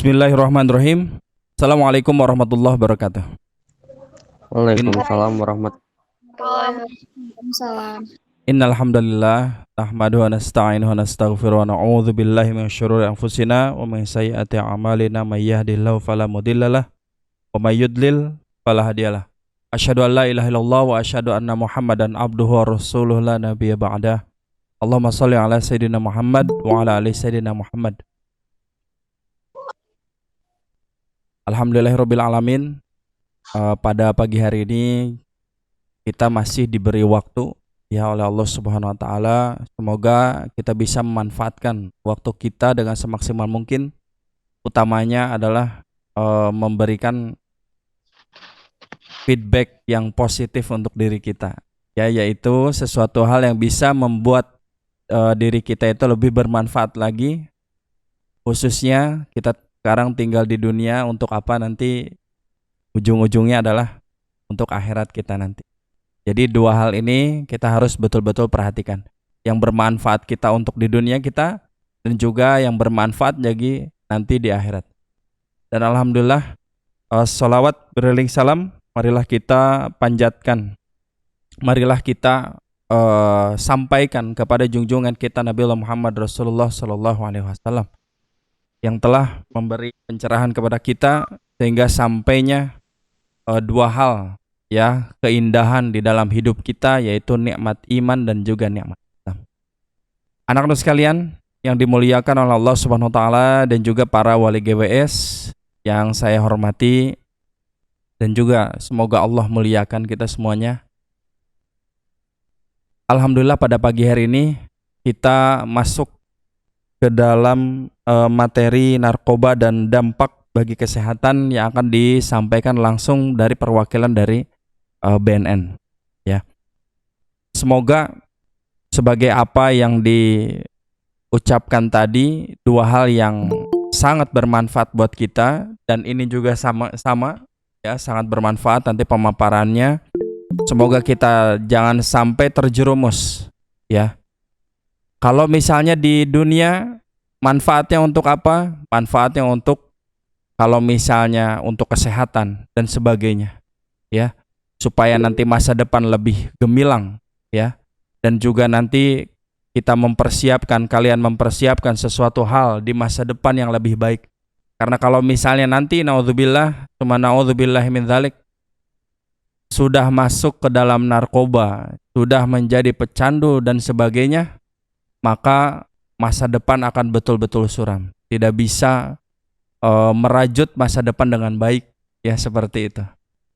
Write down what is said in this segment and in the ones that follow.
Bismillahirrahmanirrahim. Assalamualaikum warahmatullahi wabarakatuh. Waalaikumsalam warahmatullahi Waalaikumsalam. Innal hamdalillah nahmaduhu wa nasta'inuhu wa nastaghfiruh wa na'udzu billahi min syururi anfusina wa min sayyiati a'malina may yahdihillahu fala mudhillalah wa may yudlil fala hadiyalah. Asyhadu an la ilaha illallah wa asyhadu anna Muhammadan abduhu wa rasuluhu la nabiyya ba'dah. Allahumma shalli ala sayyidina Muhammad wa ala ali sayyidina Muhammad. Alhamdulillahirabbil alamin. Pada pagi hari ini kita masih diberi waktu ya oleh Allah Subhanahu wa taala. Semoga kita bisa memanfaatkan waktu kita dengan semaksimal mungkin. Utamanya adalah memberikan feedback yang positif untuk diri kita. Ya, yaitu sesuatu hal yang bisa membuat diri kita itu lebih bermanfaat lagi. Khususnya kita sekarang tinggal di dunia untuk apa nanti ujung-ujungnya adalah untuk akhirat kita nanti. Jadi dua hal ini kita harus betul-betul perhatikan. Yang bermanfaat kita untuk di dunia kita dan juga yang bermanfaat bagi nanti di akhirat. Dan alhamdulillah sholawat beriring salam marilah kita panjatkan. Marilah kita sampaikan kepada junjungan kita Nabi Muhammad Rasulullah Sallallahu Alaihi Wasallam yang telah memberi pencerahan kepada kita sehingga sampainya dua hal ya, keindahan di dalam hidup kita, yaitu nikmat iman dan juga nikmat Islam. Anak-anak sekalian yang dimuliakan oleh Allah Subhanahu wa taala dan juga para wali GWS yang saya hormati, dan juga semoga Allah muliakan kita semuanya. Alhamdulillah pada pagi hari ini kita masuk ke dalam materi narkoba dan dampak bagi kesehatan yang akan disampaikan langsung dari perwakilan dari BNN ya. Semoga sebagai apa yang diucapkan tadi, dua hal yang sangat bermanfaat buat kita, dan ini juga sama ya, sangat bermanfaat nanti pemaparannya. Semoga kita jangan sampai terjerumus ya. Kalau misalnya di dunia manfaatnya untuk apa? Manfaatnya untuk kalau misalnya untuk kesehatan dan sebagainya ya, supaya nanti masa depan lebih gemilang ya, dan juga nanti kita kalian mempersiapkan sesuatu hal di masa depan yang lebih baik. Karena kalau misalnya nanti naudzubillah min dzalik sudah masuk ke dalam narkoba, sudah menjadi pecandu dan sebagainya, maka masa depan akan betul-betul suram. Tidak bisa merajut masa depan dengan baik ya, seperti itu.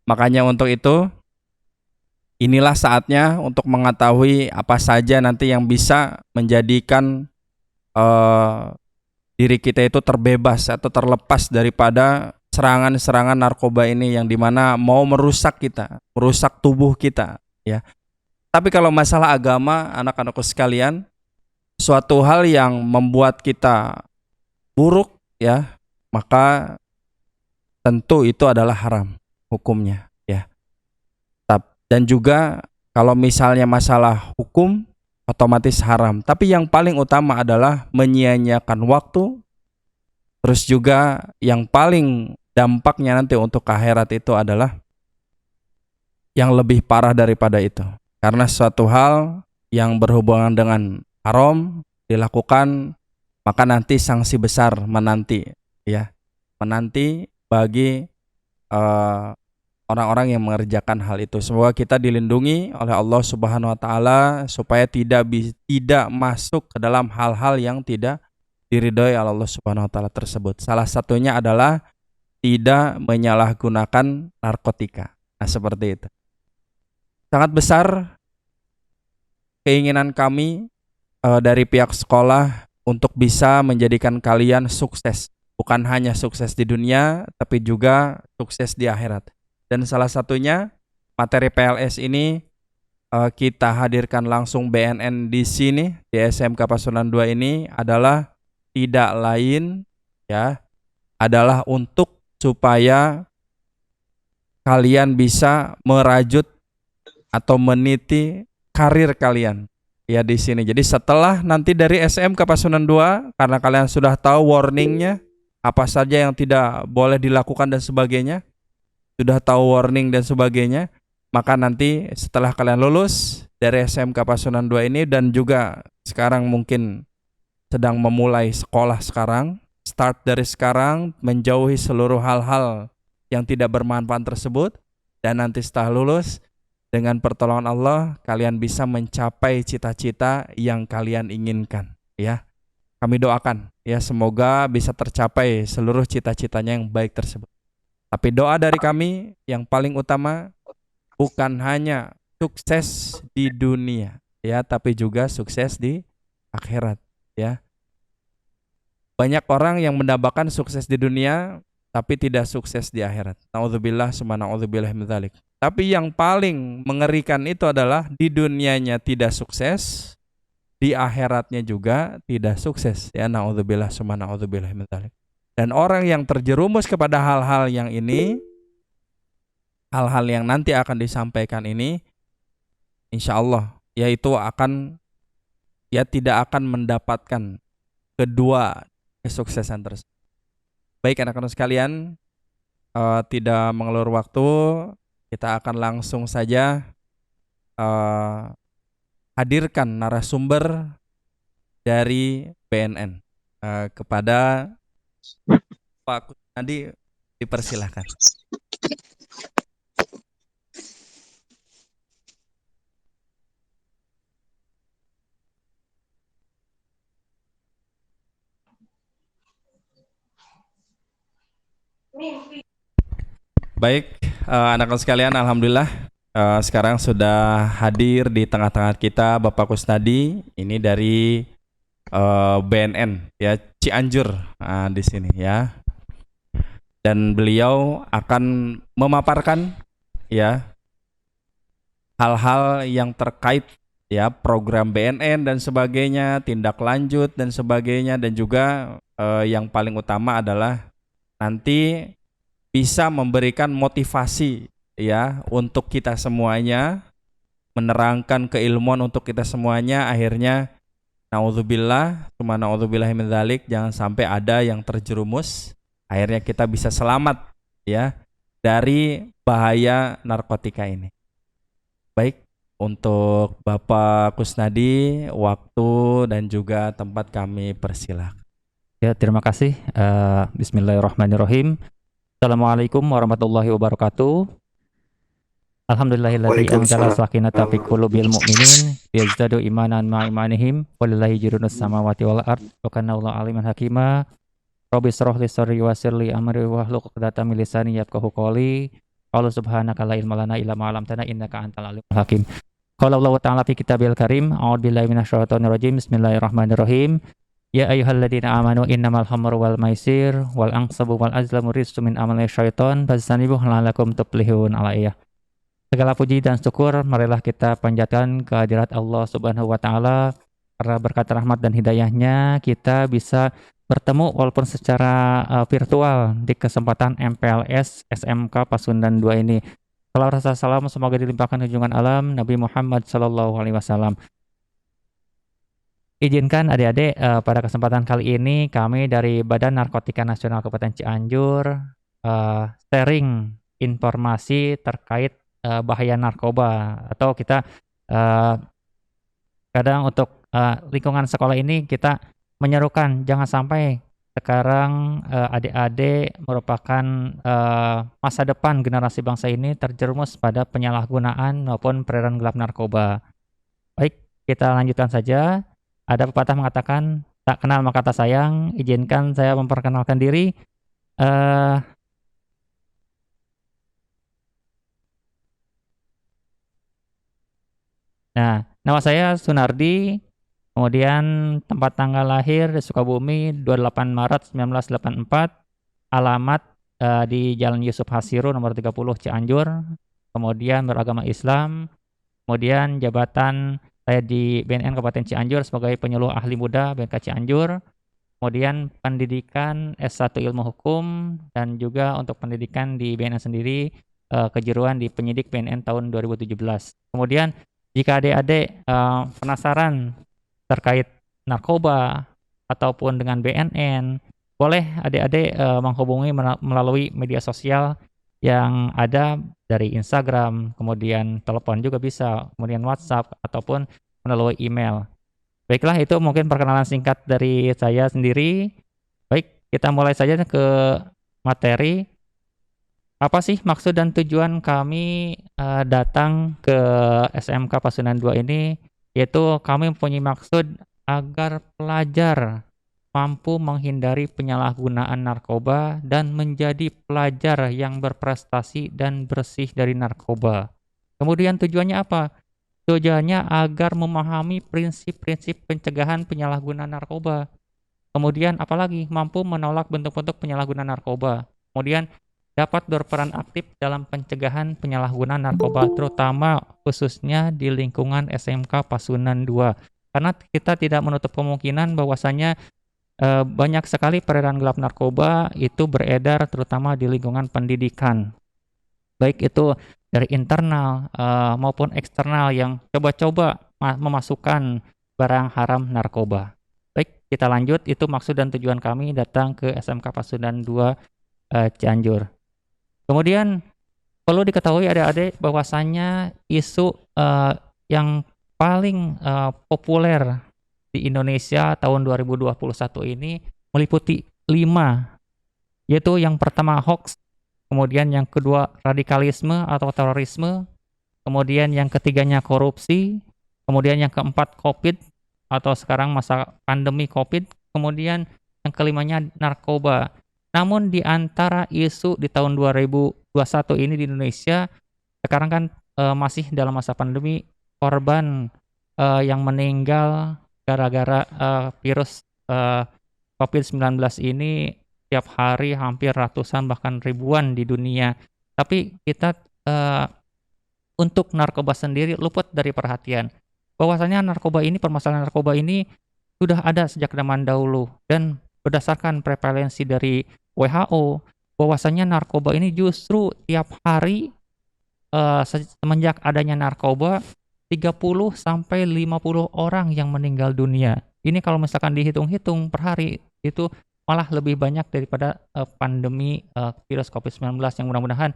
Makanya untuk itu inilah saatnya untuk mengetahui apa saja nanti yang bisa menjadikan diri kita itu terbebas atau terlepas daripada serangan-serangan narkoba ini yang dimana mau merusak kita, merusak tubuh kita ya. Tapi kalau masalah agama, anak-anakku sekalian, suatu hal yang membuat kita buruk ya, maka tentu itu adalah haram hukumnya ya. Dan juga kalau misalnya masalah hukum otomatis haram. Tapi yang paling utama adalah menyia-nyiakan waktu. Terus juga yang paling dampaknya nanti untuk akhirat itu adalah yang lebih parah daripada itu. Karena suatu hal yang berhubungan dengan haram dilakukan, maka nanti sanksi besar menanti ya. Menanti bagi orang-orang yang mengerjakan hal itu. Semoga kita dilindungi oleh Allah Subhanahu wa taala supaya tidak masuk ke dalam hal-hal yang tidak diridhoi oleh Allah Subhanahu wa taala tersebut. Salah satunya adalah tidak menyalahgunakan narkotika. Nah, seperti itu. Sangat besar keinginan kami dari pihak sekolah untuk bisa menjadikan kalian sukses. Bukan hanya sukses di dunia, tapi juga sukses di akhirat. Dan salah satunya materi PLS ini kita hadirkan langsung BNN di sini di SMK Pasundan 2 ini adalah tidak lain ya, adalah untuk supaya kalian bisa merajut atau meniti karir kalian ya di sini. Jadi setelah nanti dari SMK Pasundan 2, karena kalian sudah tahu warningnya apa saja yang tidak boleh dilakukan dan sebagainya, sudah tahu warning dan sebagainya, maka nanti setelah kalian lulus dari SMK Pasundan 2 ini dan juga sekarang mungkin sedang memulai sekolah sekarang, start dari sekarang menjauhi seluruh hal-hal yang tidak bermanfaat tersebut, dan nanti setelah lulus dengan pertolongan Allah kalian bisa mencapai cita-cita yang kalian inginkan, ya. Kami doakan ya semoga bisa tercapai seluruh cita-citanya yang baik tersebut. Tapi doa dari kami yang paling utama bukan hanya sukses di dunia ya, tapi juga sukses di akhirat ya. Banyak orang yang mendapatkan sukses di dunia tapi tidak sukses di akhirat. Nauzubillah summa nauzubillah min dzalik. Tapi yang paling mengerikan itu adalah di dunianya tidak sukses, di akhiratnya juga tidak sukses. Ya, naudzubillah summa naudzubillah min dzalik. Dan orang yang terjerumus kepada hal-hal yang ini, hal-hal yang nanti akan disampaikan ini, insya Allah yaitu akan tidak akan mendapatkan kedua kesuksesan tersebut. Baik anak-anak sekalian, tidak mengelur waktu, kita akan langsung saja hadirkan narasumber dari BNN kepada Pak Kusnadi, dipersilahkan. Baik, anak-anak sekalian, alhamdulillah sekarang sudah hadir di tengah-tengah kita Bapak Kusnadi, ini dari BNN ya Cianjur di sini ya. Dan beliau akan memaparkan ya hal-hal yang terkait ya program BNN dan sebagainya, tindak lanjut dan sebagainya, dan juga yang paling utama adalah nanti bisa memberikan motivasi ya untuk kita semuanya, menerangkan keilmuan untuk kita semuanya. Akhirnya naudzubillah summa naudzubillah min dzalik, jangan sampai ada yang terjerumus, akhirnya kita bisa selamat ya dari bahaya narkotika ini. Baik, untuk Bapak Kusnadi, waktu dan juga tempat kami persilahkan. Ya, terima kasih. Bismillahirrahmanirrahim. Assalamualaikum warahmatullahi wabarakatuh. Alhamdulillahilladzi anzala sakinata fi qulubil mu'minin yazdadu imanan ma'a imanihim walillahi jirunus samawati wal ard wa kana Allahu aliman hakima. Rabbi shrah li sadri wa yassir li amri wahlul 'uqdatam min lisani yafqahu qawli. Qala subhanaka la ilma lana illa ma 'allamtana innaka antal alimul hakim. Qala Allah ta'ala fi kitabil karim, a'udzubillahi minasyaitonir rajim. Bismillahirrahmanirrahim. Ya ayyuhalladzina amanu innamal khamru wal maisir wal ansabu wal azlamu rizqun min amali syaiton fajtanibuhu la'allakum tuflihun. Alaiyah. Segala puji dan syukur marilah kita panjatkan kehadirat Allah Subhanahu wa taala, karena berkat rahmat dan hidayahnya kita bisa bertemu walaupun secara virtual di kesempatan MPLS SMK Pasundan 2 ini. Salawat serta salam semoga dilimpahkan junjungan alam Nabi Muhammad sallallahu alaihi wasallam. Izinkan adik-adik pada kesempatan kali ini kami dari Badan Narkotika Nasional Kabupaten Cianjur sharing informasi terkait bahaya narkoba, atau kita kadang untuk lingkungan sekolah ini kita menyerukan jangan sampai sekarang adik-adik merupakan masa depan generasi bangsa ini terjerumus pada penyalahgunaan maupun peredaran gelap narkoba. Baik, kita lanjutkan saja. Ada pepatah mengatakan, tak kenal maka tak sayang. Izinkan saya memperkenalkan diri. Nah, nama saya Sunardi. Kemudian tempat tanggal lahir di Sukabumi 28 Maret 1984. Alamat di Jalan Yusuf Hasiru nomor 30 Cianjur. Kemudian beragama Islam. Kemudian jabatan saya di BNN Kabupaten Cianjur sebagai penyuluh ahli muda BNK Cianjur. Kemudian pendidikan S1 Ilmu Hukum, dan juga untuk pendidikan di BNN sendiri kejuruan di penyidik BNN tahun 2017. Kemudian jika adik-adik penasaran terkait narkoba ataupun dengan BNN, boleh adik-adik menghubungi melalui media sosial yang ada dari Instagram, kemudian telepon juga bisa, kemudian WhatsApp ataupun melalui email. Baiklah, itu mungkin perkenalan singkat dari saya sendiri. Baik, kita mulai saja ke materi. Apa sih maksud dan tujuan kami datang ke SMK Pasundan 2 ini? Yaitu kami mempunyai maksud agar pelajar mampu menghindari penyalahgunaan narkoba dan menjadi pelajar yang berprestasi dan bersih dari narkoba. Kemudian tujuannya apa? Tujuannya agar memahami prinsip-prinsip pencegahan penyalahgunaan narkoba. Kemudian apalagi mampu menolak bentuk-bentuk penyalahgunaan narkoba. Kemudian dapat berperan aktif dalam pencegahan penyalahgunaan narkoba, terutama khususnya di lingkungan SMK Pasundan 2. Karena kita tidak menutup kemungkinan bahwasannya banyak sekali peredaran gelap narkoba itu beredar terutama di lingkungan pendidikan. Baik itu dari internal maupun eksternal yang coba-coba memasukkan barang haram narkoba. Baik, kita lanjut. Itu maksud dan tujuan kami datang ke SMK Pasundan 2 Cianjur. Kemudian perlu diketahui adik-adik bahwasannya isu yang paling populer di Indonesia tahun 2021 ini meliputi 5, yaitu yang pertama hoax, kemudian yang kedua radikalisme atau terorisme, kemudian yang ketiganya korupsi, kemudian yang keempat COVID atau sekarang masa pandemi COVID, kemudian yang kelimanya narkoba. Namun di antara isu di tahun 2021 ini di Indonesia, sekarang kan masih dalam masa pandemi, korban yang meninggal gara-gara virus COVID-19 ini tiap hari hampir ratusan bahkan ribuan di dunia. Tapi kita untuk narkoba sendiri luput dari perhatian. Bahwasanya permasalahan narkoba ini sudah ada sejak zaman dahulu, dan berdasarkan prevalensi dari WHO, bahwasanya narkoba ini justru tiap hari semenjak adanya narkoba 30 sampai 50 orang yang meninggal dunia. Ini kalau misalkan dihitung-hitung per hari itu malah lebih banyak daripada pandemi virus COVID-19, yang mudah-mudahan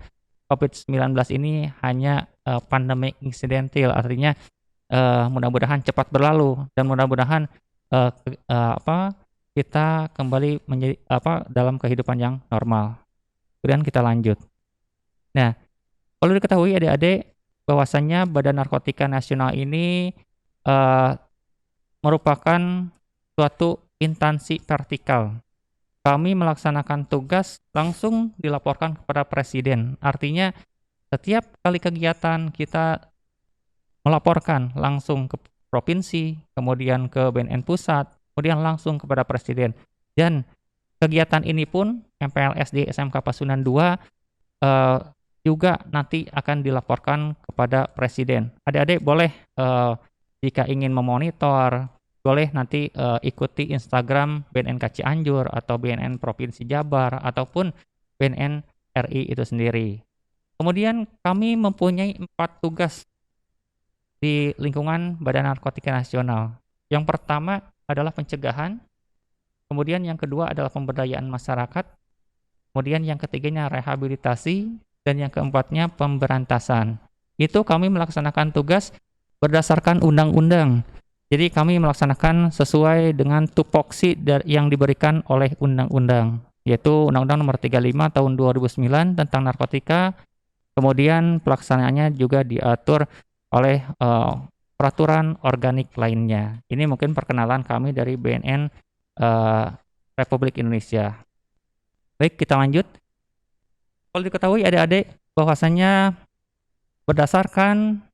COVID-19 ini hanya pandemi insidental, artinya mudah-mudahan cepat berlalu dan mudah-mudahan kita kembali menjadi dalam kehidupan yang normal. Kemudian kita lanjut. Nah, perlu diketahui adik-adik bahwasannya Badan Narkotika Nasional ini merupakan suatu instansi vertikal. Kami melaksanakan tugas langsung dilaporkan kepada Presiden. Artinya setiap kali kegiatan kita melaporkan langsung ke provinsi, kemudian ke BNN Pusat, kemudian langsung kepada Presiden. Dan kegiatan ini pun MPLS di SMK Pasundan 2 juga nanti akan dilaporkan kepada Presiden. Adik-adik boleh jika ingin memonitor, boleh nanti ikuti Instagram BNNK Cianjur atau BNN Provinsi Jabar ataupun BNN RI itu sendiri. Kemudian kami mempunyai 4 tugas di lingkungan Badan Narkotika Nasional. Yang pertama adalah pencegahan, kemudian yang kedua adalah pemberdayaan masyarakat, kemudian yang ketiganya rehabilitasi, dan yang keempatnya pemberantasan. Itu kami melaksanakan tugas berdasarkan undang-undang. Jadi kami melaksanakan sesuai dengan tupoksi yang diberikan oleh undang-undang, yaitu Undang-Undang Nomor 35 Tahun 2009 tentang narkotika. Kemudian pelaksanaannya juga diatur oleh peraturan organik lainnya. Ini mungkin perkenalan kami dari BNN Republik Indonesia. Baik, kita lanjut. Kalau diketahui adik-adik bahwasannya berdasarkan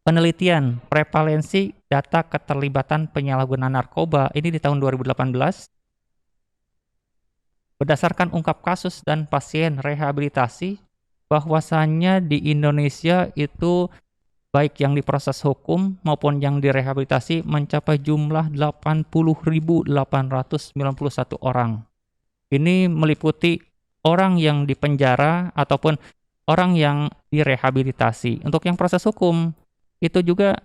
penelitian prevalensi data keterlibatan penyalahgunaan narkoba ini di tahun 2018, berdasarkan ungkap kasus dan pasien rehabilitasi, bahwasannya di Indonesia itu baik yang diproses hukum maupun yang direhabilitasi mencapai jumlah 80.891 orang. Ini meliputi orang yang dipenjara ataupun orang yang direhabilitasi. Untuk yang proses hukum itu juga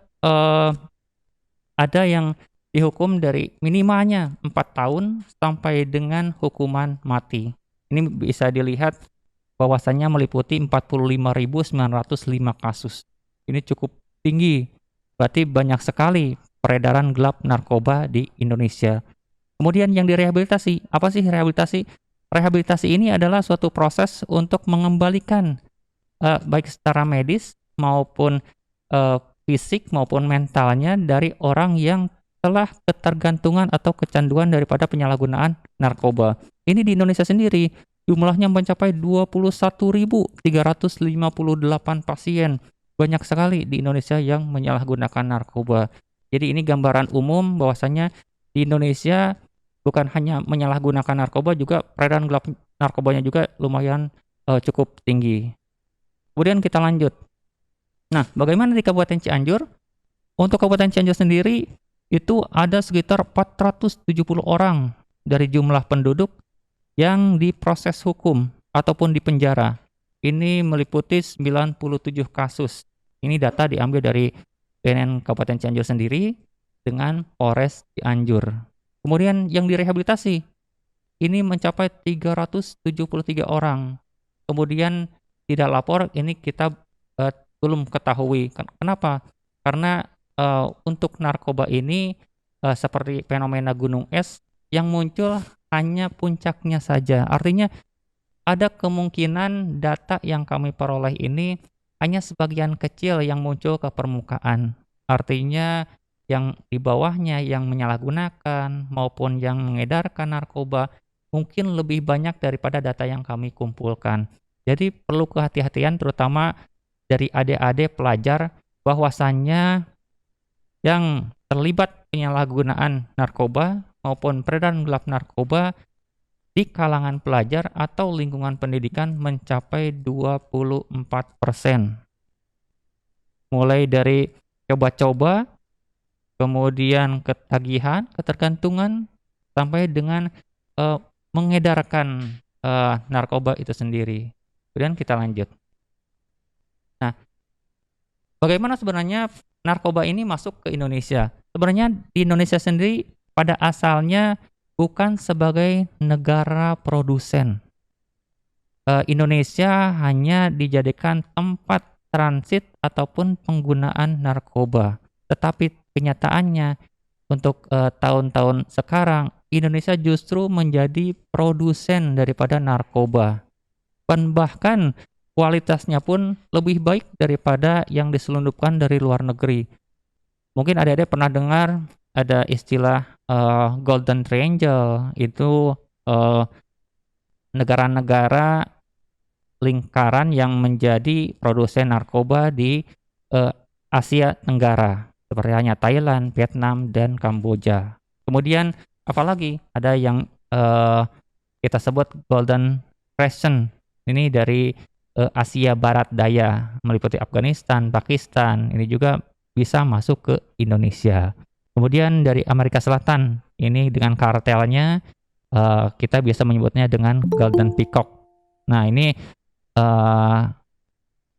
ada yang dihukum dari minimalnya 4 tahun sampai dengan hukuman mati. Ini bisa dilihat bahwasannya meliputi 45.905 kasus. Ini cukup tinggi. Berarti banyak sekali peredaran gelap narkoba di Indonesia. Kemudian yang direhabilitasi, apa sih rehabilitasi? Rehabilitasi ini adalah suatu proses untuk mengembalikan baik secara medis maupun fisik maupun mentalnya dari orang yang telah ketergantungan atau kecanduan daripada penyalahgunaan narkoba. Ini di Indonesia sendiri jumlahnya mencapai 21.358 pasien. Banyak sekali di Indonesia yang menyalahgunakan narkoba. Jadi ini gambaran umum bahwasanya di Indonesia bukan hanya menyalahgunakan narkoba, juga peredaran gelap narkobanya juga lumayan cukup tinggi. Kemudian kita lanjut. Nah, bagaimana di Kabupaten Cianjur? Untuk Kabupaten Cianjur sendiri itu ada sekitar 470 orang dari jumlah penduduk yang diproses hukum ataupun dipenjara. Ini meliputi 97 kasus. Ini data diambil dari BNN Kabupaten Cianjur sendiri dengan Polres Cianjur. Kemudian yang direhabilitasi ini mencapai 373 orang. Kemudian tidak lapor ini kita belum ketahui. Kenapa? Karena untuk narkoba ini seperti fenomena gunung es yang muncul hanya puncaknya saja. Artinya ada kemungkinan data yang kami peroleh ini hanya sebagian kecil yang muncul ke permukaan. Artinya yang di bawahnya yang menyalahgunakan maupun yang mengedarkan narkoba mungkin lebih banyak daripada data yang kami kumpulkan. Jadi perlu kehati-hatian terutama dari adik-adik pelajar bahwasannya yang terlibat penyalahgunaan narkoba maupun peredaran gelap narkoba di kalangan pelajar atau lingkungan pendidikan mencapai 24%. Mulai dari coba-coba, kemudian ketagihan, ketergantungan, sampai dengan mengedarkan narkoba itu sendiri. Kemudian kita lanjut. Nah, bagaimana sebenarnya narkoba ini masuk ke Indonesia? Sebenarnya di Indonesia sendiri pada asalnya bukan sebagai negara produsen. Indonesia hanya dijadikan tempat transit ataupun penggunaan narkoba. Tetapi kenyataannya untuk tahun-tahun sekarang Indonesia justru menjadi produsen daripada narkoba. Dan bahkan kualitasnya pun lebih baik daripada yang diselundupkan dari luar negeri. Mungkin adik-adik pernah dengar ada istilah Golden Triangle, itu negara-negara lingkaran yang menjadi produsen narkoba di Asia Tenggara, seperti hanya Thailand, Vietnam, dan Kamboja. Kemudian apalagi ada yang kita sebut Golden Crescent, ini dari Asia Barat Daya, meliputi Afghanistan, Pakistan, ini juga bisa masuk ke Indonesia. Kemudian dari Amerika Selatan, ini dengan kartelnya kita biasa menyebutnya dengan Golden Peacock. Nah, ini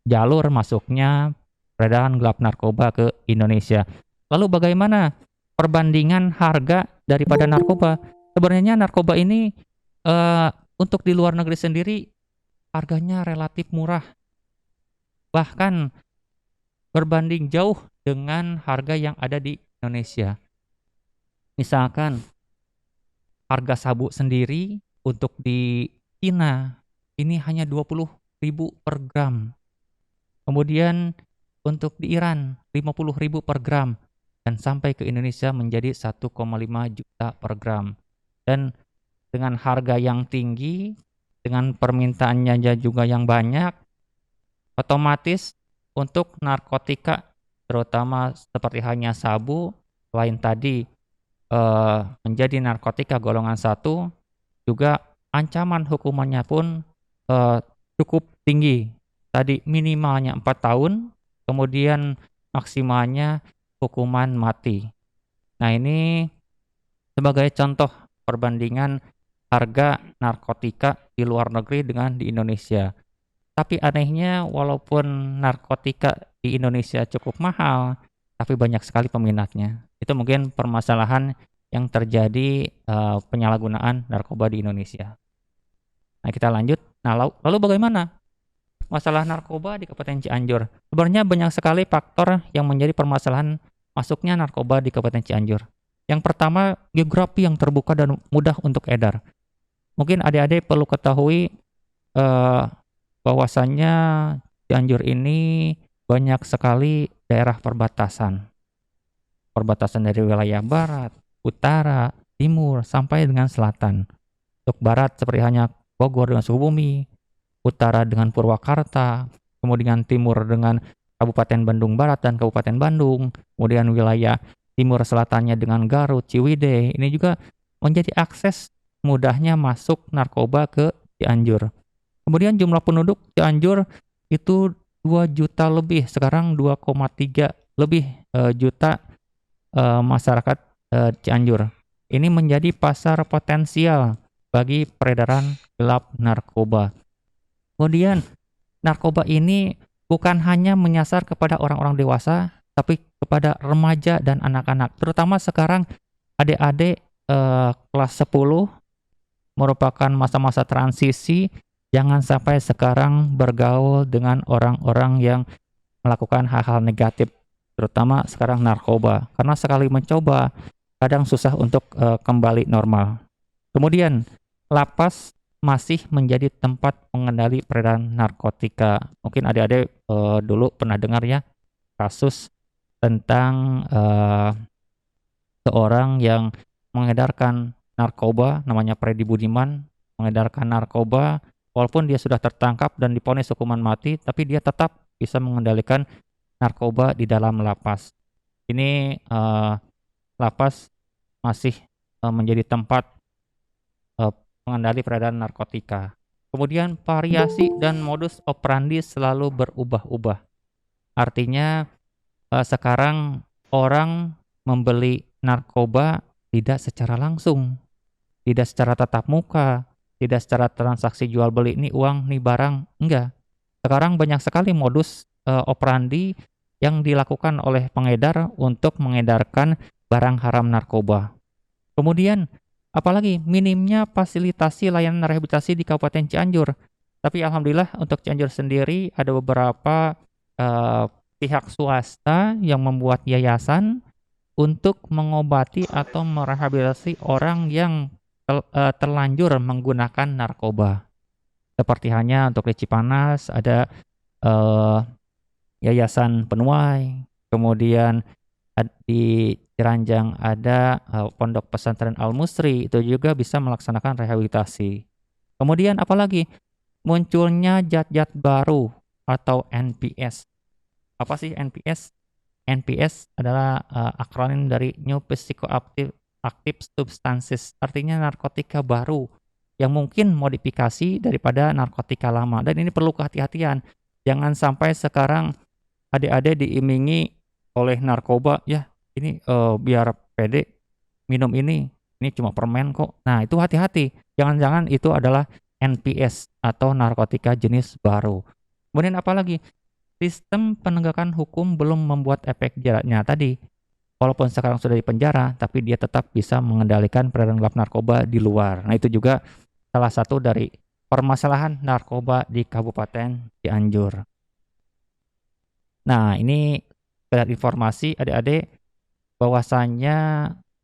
jalur masuknya peredaran gelap narkoba ke Indonesia. Lalu bagaimana perbandingan harga daripada narkoba? Sebenarnya narkoba ini untuk di luar negeri sendiri harganya relatif murah. Bahkan berbanding jauh dengan harga yang ada di Indonesia. Misalkan harga sabu sendiri untuk di Cina ini hanya 20.000 per gram. Kemudian untuk di Iran 50.000 per gram dan sampai ke Indonesia menjadi 1,5 juta per gram. Dan dengan harga yang tinggi, dengan permintaannya juga yang banyak, otomatis untuk narkotika terutama seperti halnya sabu, selain tadi menjadi narkotika golongan 1, juga ancaman hukumannya pun cukup tinggi. Tadi minimalnya 4 tahun, kemudian maksimalnya hukuman mati. Nah, ini sebagai contoh perbandingan harga narkotika di luar negeri dengan di Indonesia. Tapi anehnya walaupun narkotika di Indonesia cukup mahal, tapi banyak sekali peminatnya. Itu mungkin permasalahan yang terjadi penyalahgunaan narkoba di Indonesia. Nah, kita lanjut. Nah, lalu bagaimana masalah narkoba di Kabupaten Cianjur? Sebenarnya banyak sekali faktor yang menjadi permasalahan masuknya narkoba di Kabupaten Cianjur. Yang pertama, geografi yang terbuka dan mudah untuk edar. Mungkin adik-adik perlu ketahui eh, bahwasannya Cianjur ini banyak sekali daerah perbatasan. Perbatasan dari wilayah barat, utara, timur, sampai dengan selatan. Untuk barat seperti hanya Bogor dengan Sukabumi, utara dengan Purwakarta, kemudian timur dengan Kabupaten Bandung Barat dan Kabupaten Bandung, kemudian wilayah timur selatannya dengan Garut, Ciwidey. Ini juga menjadi akses mudahnya masuk narkoba ke Cianjur. Kemudian jumlah penduduk Cianjur itu 2 juta lebih, sekarang 2,3 lebih juta masyarakat Cianjur. Ini menjadi pasar potensial bagi peredaran gelap narkoba. Kemudian narkoba ini bukan hanya menyasar kepada orang-orang dewasa, tapi kepada remaja dan anak-anak. Terutama sekarang adik-adik kelas 10 merupakan masa-masa transisi. Jangan sampai sekarang bergaul dengan orang-orang yang melakukan hal-hal negatif, terutama sekarang narkoba. Karena sekali mencoba, kadang susah untuk kembali normal. Kemudian, lapas masih menjadi tempat pengendali peredaran narkotika. Mungkin adik-adik dulu pernah dengar ya kasus tentang seorang yang mengedarkan narkoba, namanya Freddy Budiman, mengedarkan narkoba, walaupun dia sudah tertangkap dan divonis hukuman mati, tapi dia tetap bisa mengendalikan narkoba di dalam lapas. Ini lapas masih menjadi tempat pengendali peredaran narkotika. Kemudian variasi dan modus operandi selalu berubah-ubah. Artinya sekarang orang membeli narkoba tidak secara langsung, tidak secara tatap muka, tidak secara transaksi jual beli, ini uang, ini barang, enggak. Sekarang banyak sekali modus operandi yang dilakukan oleh pengedar untuk mengedarkan barang haram narkoba. Kemudian, apalagi minimnya fasilitasi layanan rehabilitasi di Kabupaten Cianjur. Tapi alhamdulillah untuk Cianjur sendiri ada beberapa pihak swasta yang membuat yayasan untuk mengobati atau merehabilitasi orang yang terlanjur menggunakan narkoba. Seperti hanya untuk di Cipanas ada Yayasan Penuai, kemudian di Ciranjang ada Pondok Pesantren Al-Musri, itu juga bisa melaksanakan rehabilitasi. Kemudian apalagi munculnya zat-zat baru atau NPS. Apa sih NPS? NPS adalah akronim dari New Psychoactive Substances, artinya narkotika baru yang mungkin modifikasi daripada narkotika lama. Dan ini perlu kehati-hatian. Jangan sampai sekarang adik-adik diimingi oleh narkoba, ya ini biar pede minum ini cuma permen kok. Nah itu hati-hati, jangan-jangan itu adalah NPS atau narkotika jenis baru. Kemudian apalagi, sistem penegakan hukum belum membuat efek jeratnya tadi. Walaupun sekarang sudah di penjara, tapi dia tetap bisa mengendalikan peredaran gelap narkoba di luar. Nah itu juga salah satu dari permasalahan narkoba di Kabupaten Cianjur. Nah ini sekedar informasi adik-adik bahwasannya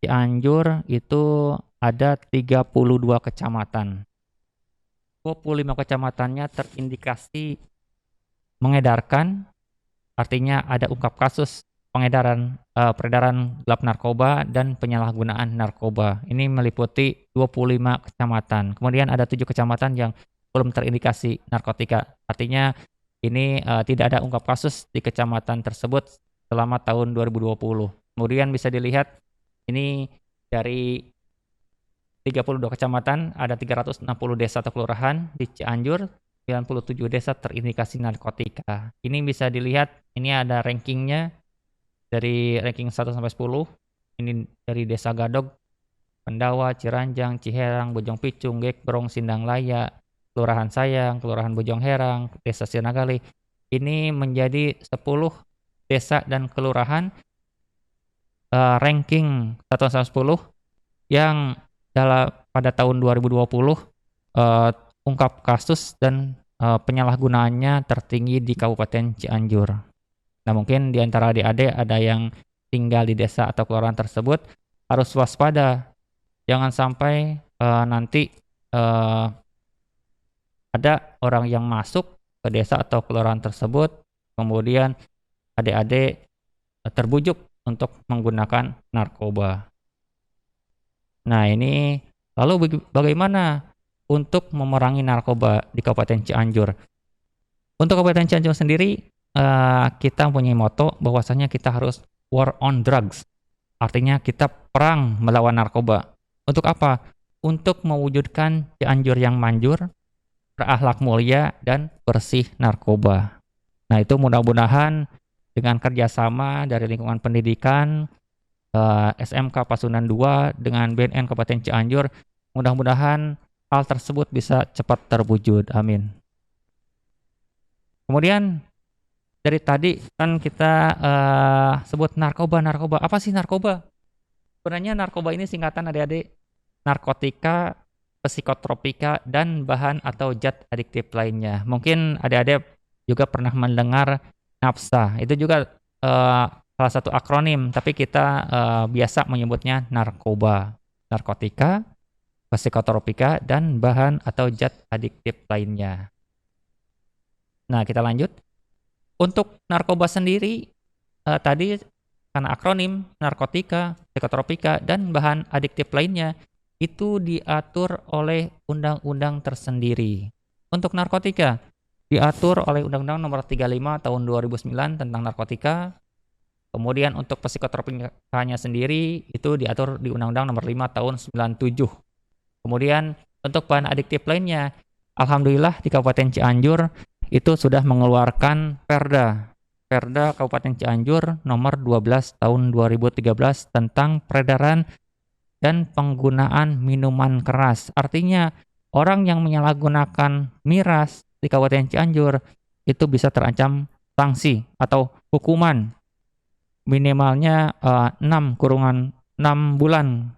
Cianjur itu ada 32 kecamatan. 25 kecamatannya terindikasi mengedarkan, artinya ada ungkap kasus peredaran gelap narkoba dan penyalahgunaan narkoba. Ini meliputi 25 kecamatan. Kemudian ada 7 kecamatan yang belum terindikasi narkotika. Artinya ini tidak ada ungkap kasus di kecamatan tersebut selama tahun 2020. Kemudian bisa dilihat ini dari 32 kecamatan ada 360 desa atau kelurahan di Cianjur, 97 desa terindikasi narkotika. Ini bisa dilihat, ini ada rankingnya dari ranking 1 sampai 10. Ini dari Desa Gadog, Pendawa, Ciranjang, Ciherang, Bojong Picung, Gekbrong, Sindang Laya, Kelurahan Sayang, Kelurahan Bojong Herang, Desa Sinagali. Ini menjadi 10 desa dan kelurahan ranking 1 sampai 10 yang pada tahun 2020 ungkap kasus dan penyalahgunaannya tertinggi di Kabupaten Cianjur. Nah, mungkin di antara adik-adik ada yang tinggal di desa atau kelurahan tersebut harus waspada. Jangan sampai nanti ada orang yang masuk ke desa atau kelurahan tersebut, kemudian adik-adik terbujuk untuk menggunakan narkoba. Nah, ini lalu bagaimana untuk memerangi narkoba di Kabupaten Cianjur? Untuk Kabupaten Cianjur sendiri, kita punya moto bahwasanya kita harus war on drugs. Artinya kita perang melawan narkoba. Untuk apa? Untuk mewujudkan Cianjur yang manjur, berakhlak mulia, dan bersih narkoba. Nah, itu mudah-mudahan dengan kerjasama dari lingkungan pendidikan, SMK Pasundan 2 dengan BNN Kabupaten Cianjur, mudah-mudahan hal tersebut bisa cepat terwujud. Amin. Kemudian dari tadi kan kita sebut narkoba. Apa sih narkoba? Sebenarnya narkoba ini singkatan adik-adik narkotika, psikotropika, dan bahan atau zat adiktif lainnya. Mungkin adik-adik juga pernah mendengar NAPSA. Itu juga salah satu akronim, tapi kita biasa menyebutnya narkoba, narkotika, psikotropika, dan bahan atau zat adiktif lainnya. Nah, kita lanjut. Untuk narkoba sendiri, tadi karena akronim narkotika, psikotropika, dan bahan adiktif lainnya, itu diatur oleh undang-undang tersendiri. Untuk narkotika, diatur oleh Undang-Undang Nomor 35 Tahun 2009 tentang narkotika. Kemudian untuk psikotropikanya sendiri itu diatur di Undang-Undang Nomor 5 Tahun 97. Kemudian untuk bahan adiktif lainnya, alhamdulillah di Kabupaten Cianjur itu sudah mengeluarkan Perda Kabupaten Cianjur Nomor 12 Tahun 2013 tentang peredaran dan penggunaan minuman keras. Artinya orang yang menyalahgunakan miras di Kabupaten Cianjur itu bisa terancam sanksi atau hukuman minimalnya 6 bulan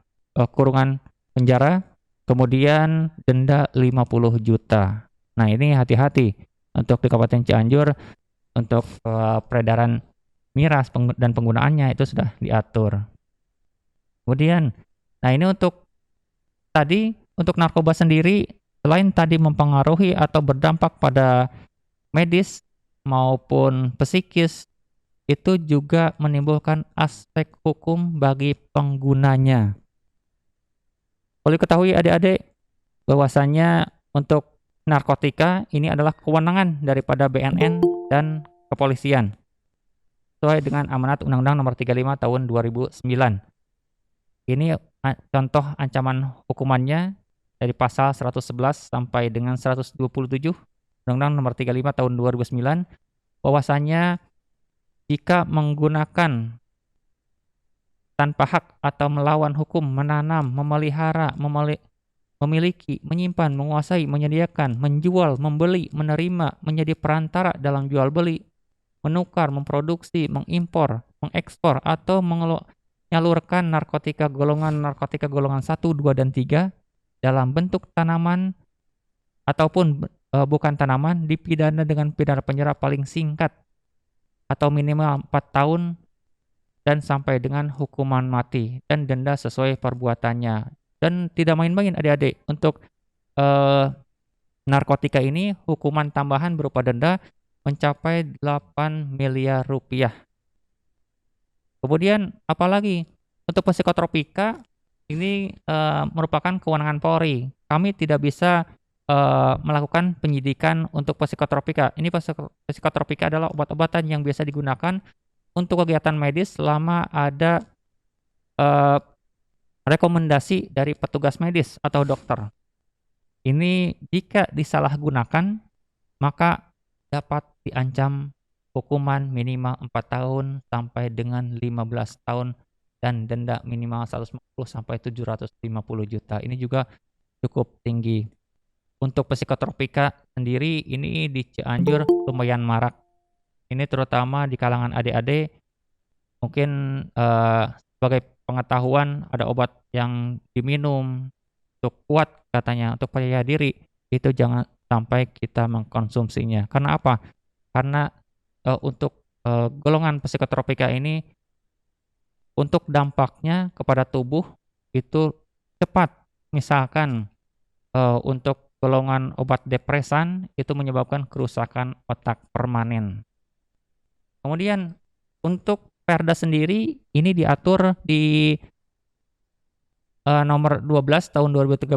kurungan penjara, kemudian denda 50 juta. Nah, ini hati-hati untuk di Kabupaten Cianjur untuk peredaran miras dan penggunaannya itu sudah diatur. Kemudian, nah ini untuk narkoba sendiri, selain tadi mempengaruhi atau berdampak pada medis maupun psikis, itu juga menimbulkan aspek hukum bagi penggunanya. Perlu diketahui adik-adik bahwasanya untuk narkotika ini adalah kewenangan daripada BNN dan kepolisian sesuai dengan amanat Undang-Undang Nomor 35 Tahun 2009. Ini contoh ancaman hukumannya dari pasal 111 sampai dengan 127 Undang-Undang Nomor 35 Tahun 2009, bahwasanya jika menggunakan tanpa hak atau melawan hukum, menanam, memelihara, memiliki, menyimpan, menguasai, menyediakan, menjual, membeli, menerima, menjadi perantara dalam jual beli, menukar, memproduksi, mengimpor, mengekspor, atau menyalurkan narkotika golongan 1, 2, dan 3 dalam bentuk tanaman ataupun bukan tanaman, dipidana dengan pidana penjara paling singkat atau minimal 4 tahun dan sampai dengan hukuman mati dan denda sesuai perbuatannya. Dan tidak main-main adik-adik, untuk narkotika ini hukuman tambahan berupa denda mencapai 8 miliar rupiah. Kemudian apalagi untuk psikotropika ini merupakan kewenangan Polri. Kami tidak bisa melakukan penyidikan untuk psikotropika. Ini psikotropika adalah obat-obatan yang biasa digunakan untuk kegiatan medis selama ada rekomendasi dari petugas medis atau dokter. Ini jika disalahgunakan maka dapat diancam hukuman minimal 4 tahun sampai dengan 15 tahun dan denda minimal 150 sampai 750 juta. Ini juga cukup tinggi. Untuk psikotropika sendiri ini di Cianjur lumayan marak. Ini terutama di kalangan adik-adik, mungkin sebagai pengetahuan ada obat yang diminum untuk kuat katanya, untuk percaya diri, itu jangan sampai kita mengkonsumsinya. Karena apa? Karena, untuk, golongan psikotropika ini untuk dampaknya kepada tubuh itu cepat. Misalkan, untuk golongan obat depresan itu menyebabkan kerusakan otak permanen. Kemudian untuk perda sendiri ini diatur di nomor 12 tahun 2013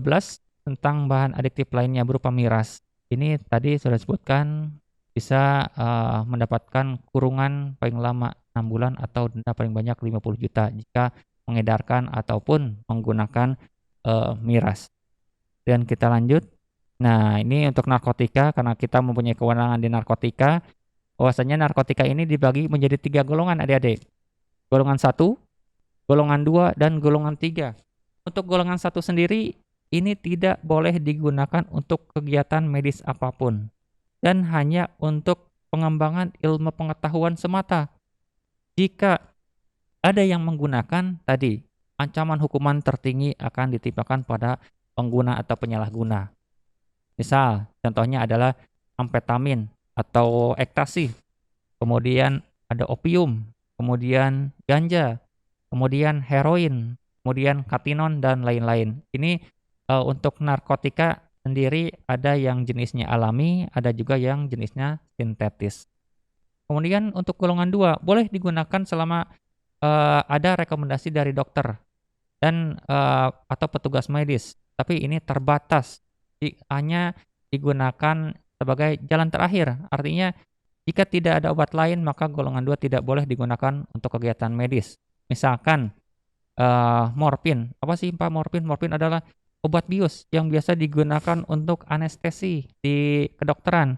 tentang bahan adiktif lainnya berupa miras. Ini tadi sudah disebutkan bisa, mendapatkan kurungan paling lama 6 bulan atau denda paling banyak 50 juta jika mengedarkan ataupun menggunakan, miras. Dan kita lanjut. Nah, ini untuk narkotika karena kita mempunyai kewenangan di narkotika, bahwasanya narkotika ini dibagi menjadi 3 golongan adik-adik. Golongan 1, golongan 2, dan golongan 3. Untuk golongan 1 sendiri, ini tidak boleh digunakan untuk kegiatan medis apapun dan hanya untuk pengembangan ilmu pengetahuan semata. Jika ada yang menggunakan tadi, ancaman hukuman tertinggi akan ditimpakan pada pengguna atau penyalahguna. Misal, contohnya adalah amfetamin atau ekstasi, kemudian ada opium, kemudian ganja, kemudian heroin, kemudian katinon, dan lain-lain. Ini untuk narkotika sendiri ada yang jenisnya alami, ada juga yang jenisnya sintetis. Kemudian untuk golongan 2 boleh digunakan selama ada rekomendasi dari dokter dan atau petugas medis, tapi ini terbatas. Hanya digunakan sebagai jalan terakhir. Artinya jika tidak ada obat lain maka golongan 2 tidak boleh digunakan untuk kegiatan medis. Misalkan morfin. Apa sih Pak morfin? Morfin adalah obat bius yang biasa digunakan untuk anestesi di kedokteran.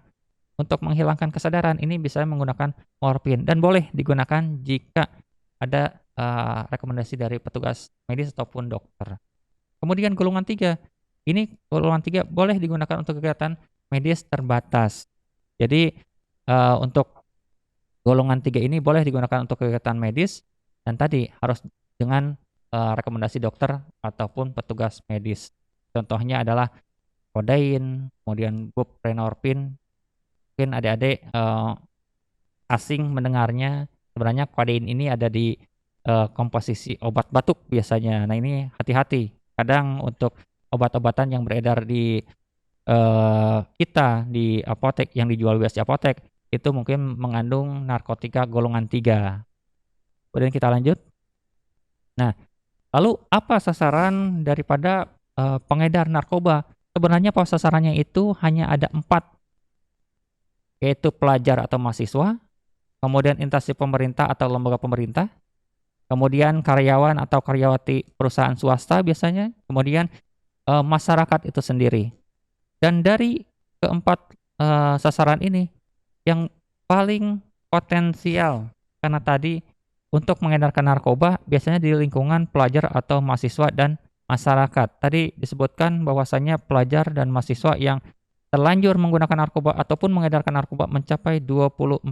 Untuk menghilangkan kesadaran ini bisa menggunakan morfin dan boleh digunakan jika ada rekomendasi dari petugas medis ataupun dokter. Kemudian golongan 3. Ini golongan 3 boleh digunakan untuk kegiatan medis terbatas. Jadi untuk golongan 3 ini boleh digunakan untuk kegiatan medis dan tadi harus dengan rekomendasi dokter ataupun petugas medis. Contohnya adalah kodein, kemudian buprenorfin. Mungkin adik-adik asing mendengarnya. Sebenarnya kodein ini ada di komposisi obat batuk biasanya. Nah ini hati-hati. Kadang untuk obat-obatan yang beredar di kita di apotek yang dijual bebas di apotek itu mungkin mengandung narkotika golongan 3. Kemudian kita lanjut. Nah, lalu apa sasaran daripada pengedar narkoba? Sebenarnya sasarannya itu hanya ada 4, yaitu pelajar atau mahasiswa, kemudian instansi pemerintah atau lembaga pemerintah, kemudian karyawan atau karyawati perusahaan swasta biasanya, kemudian masyarakat itu sendiri. Dan dari keempat sasaran ini, yang paling potensial karena tadi untuk mengedarkan narkoba biasanya di lingkungan pelajar atau mahasiswa dan masyarakat. Tadi disebutkan bahwasannya pelajar dan mahasiswa yang terlanjur menggunakan narkoba ataupun mengedarkan narkoba mencapai 24%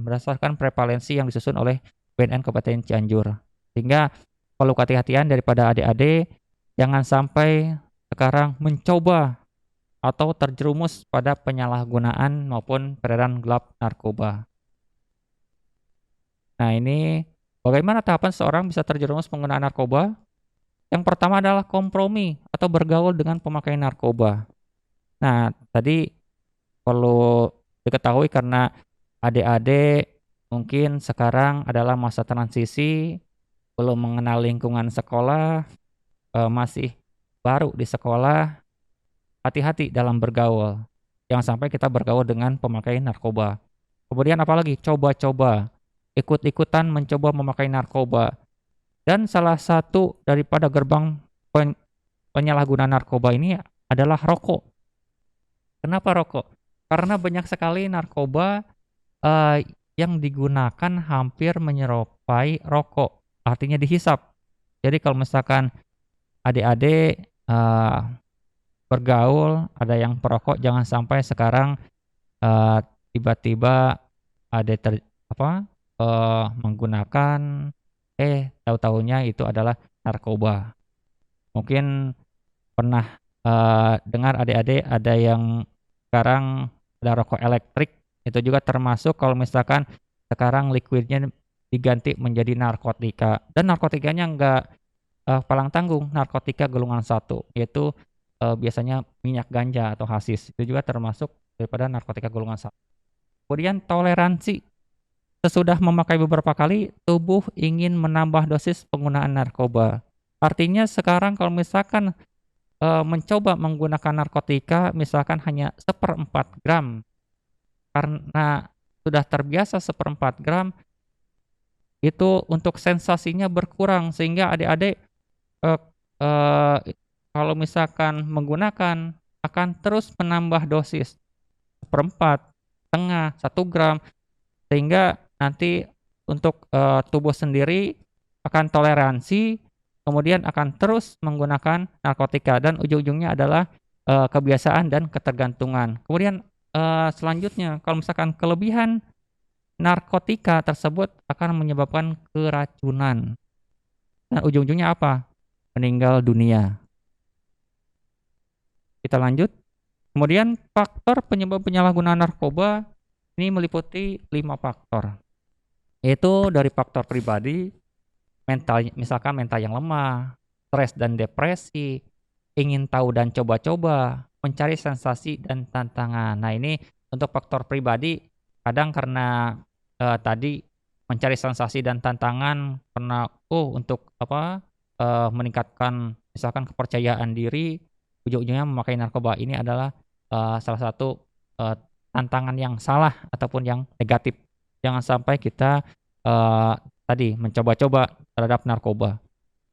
berdasarkan prevalensi yang disusun oleh BNN Kabupaten Cianjur. Sehingga perlu kehati-hatian daripada adik-adik, jangan sampai sekarang mencoba atau terjerumus pada penyalahgunaan maupun peredaran gelap narkoba. Nah ini bagaimana tahapan seorang bisa terjerumus penggunaan narkoba? Yang pertama adalah kompromi atau bergaul dengan pemakai narkoba. Nah tadi perlu diketahui karena adik-adik mungkin sekarang adalah masa transisi, belum mengenal lingkungan sekolah, masih baru di sekolah, hati-hati dalam bergaul. Jangan sampai kita bergaul dengan pemakai narkoba. Kemudian apalagi? Coba-coba. Ikut-ikutan mencoba memakai narkoba. Dan salah satu daripada gerbang penyalahgunaan narkoba ini adalah rokok. Kenapa rokok? Karena banyak sekali narkoba yang digunakan hampir menyerupai rokok. Artinya dihisap. Jadi kalau misalkan adik-adik bergaul, ada yang perokok, jangan sampai sekarang tiba-tiba ada menggunakan Tahu-taunya itu adalah narkoba. Mungkin pernah dengar adik-adik ada yang sekarang ada rokok elektrik, itu juga termasuk kalau misalkan sekarang liquidnya diganti menjadi narkotika, dan narkotikanya enggak palang tanggung, narkotika golongan satu, yaitu biasanya minyak ganja atau hasis, itu juga termasuk daripada narkotika golongan satu. Kemudian toleransi, sesudah memakai beberapa kali, tubuh ingin menambah dosis penggunaan narkoba. Artinya sekarang kalau misalkan mencoba menggunakan narkotika misalkan hanya 1/4 gram, karena sudah terbiasa 1/4 gram, itu untuk sensasinya berkurang sehingga adik-adik eee eee, kalau misalkan menggunakan akan terus menambah dosis 1/4, setengah, 1 gram, sehingga nanti untuk tubuh sendiri akan toleransi, kemudian akan terus menggunakan narkotika dan ujung-ujungnya adalah kebiasaan dan ketergantungan. Kemudian selanjutnya kalau misalkan kelebihan narkotika tersebut akan menyebabkan keracunan dan ujung-ujungnya apa? Meninggal dunia. Kita lanjut. Kemudian faktor penyebab penyalahgunaan narkoba ini meliputi 5 faktor, yaitu dari faktor pribadi, misalkan mental yang lemah, stres dan depresi, ingin tahu dan coba-coba, mencari sensasi dan tantangan. Nah, ini untuk faktor pribadi, kadang karena tadi mencari sensasi dan tantangan karena untuk meningkatkan misalkan kepercayaan diri, ujung-ujungnya memakai narkoba. Ini adalah salah satu tantangan yang salah ataupun yang negatif. Jangan sampai kita tadi mencoba-coba terhadap narkoba.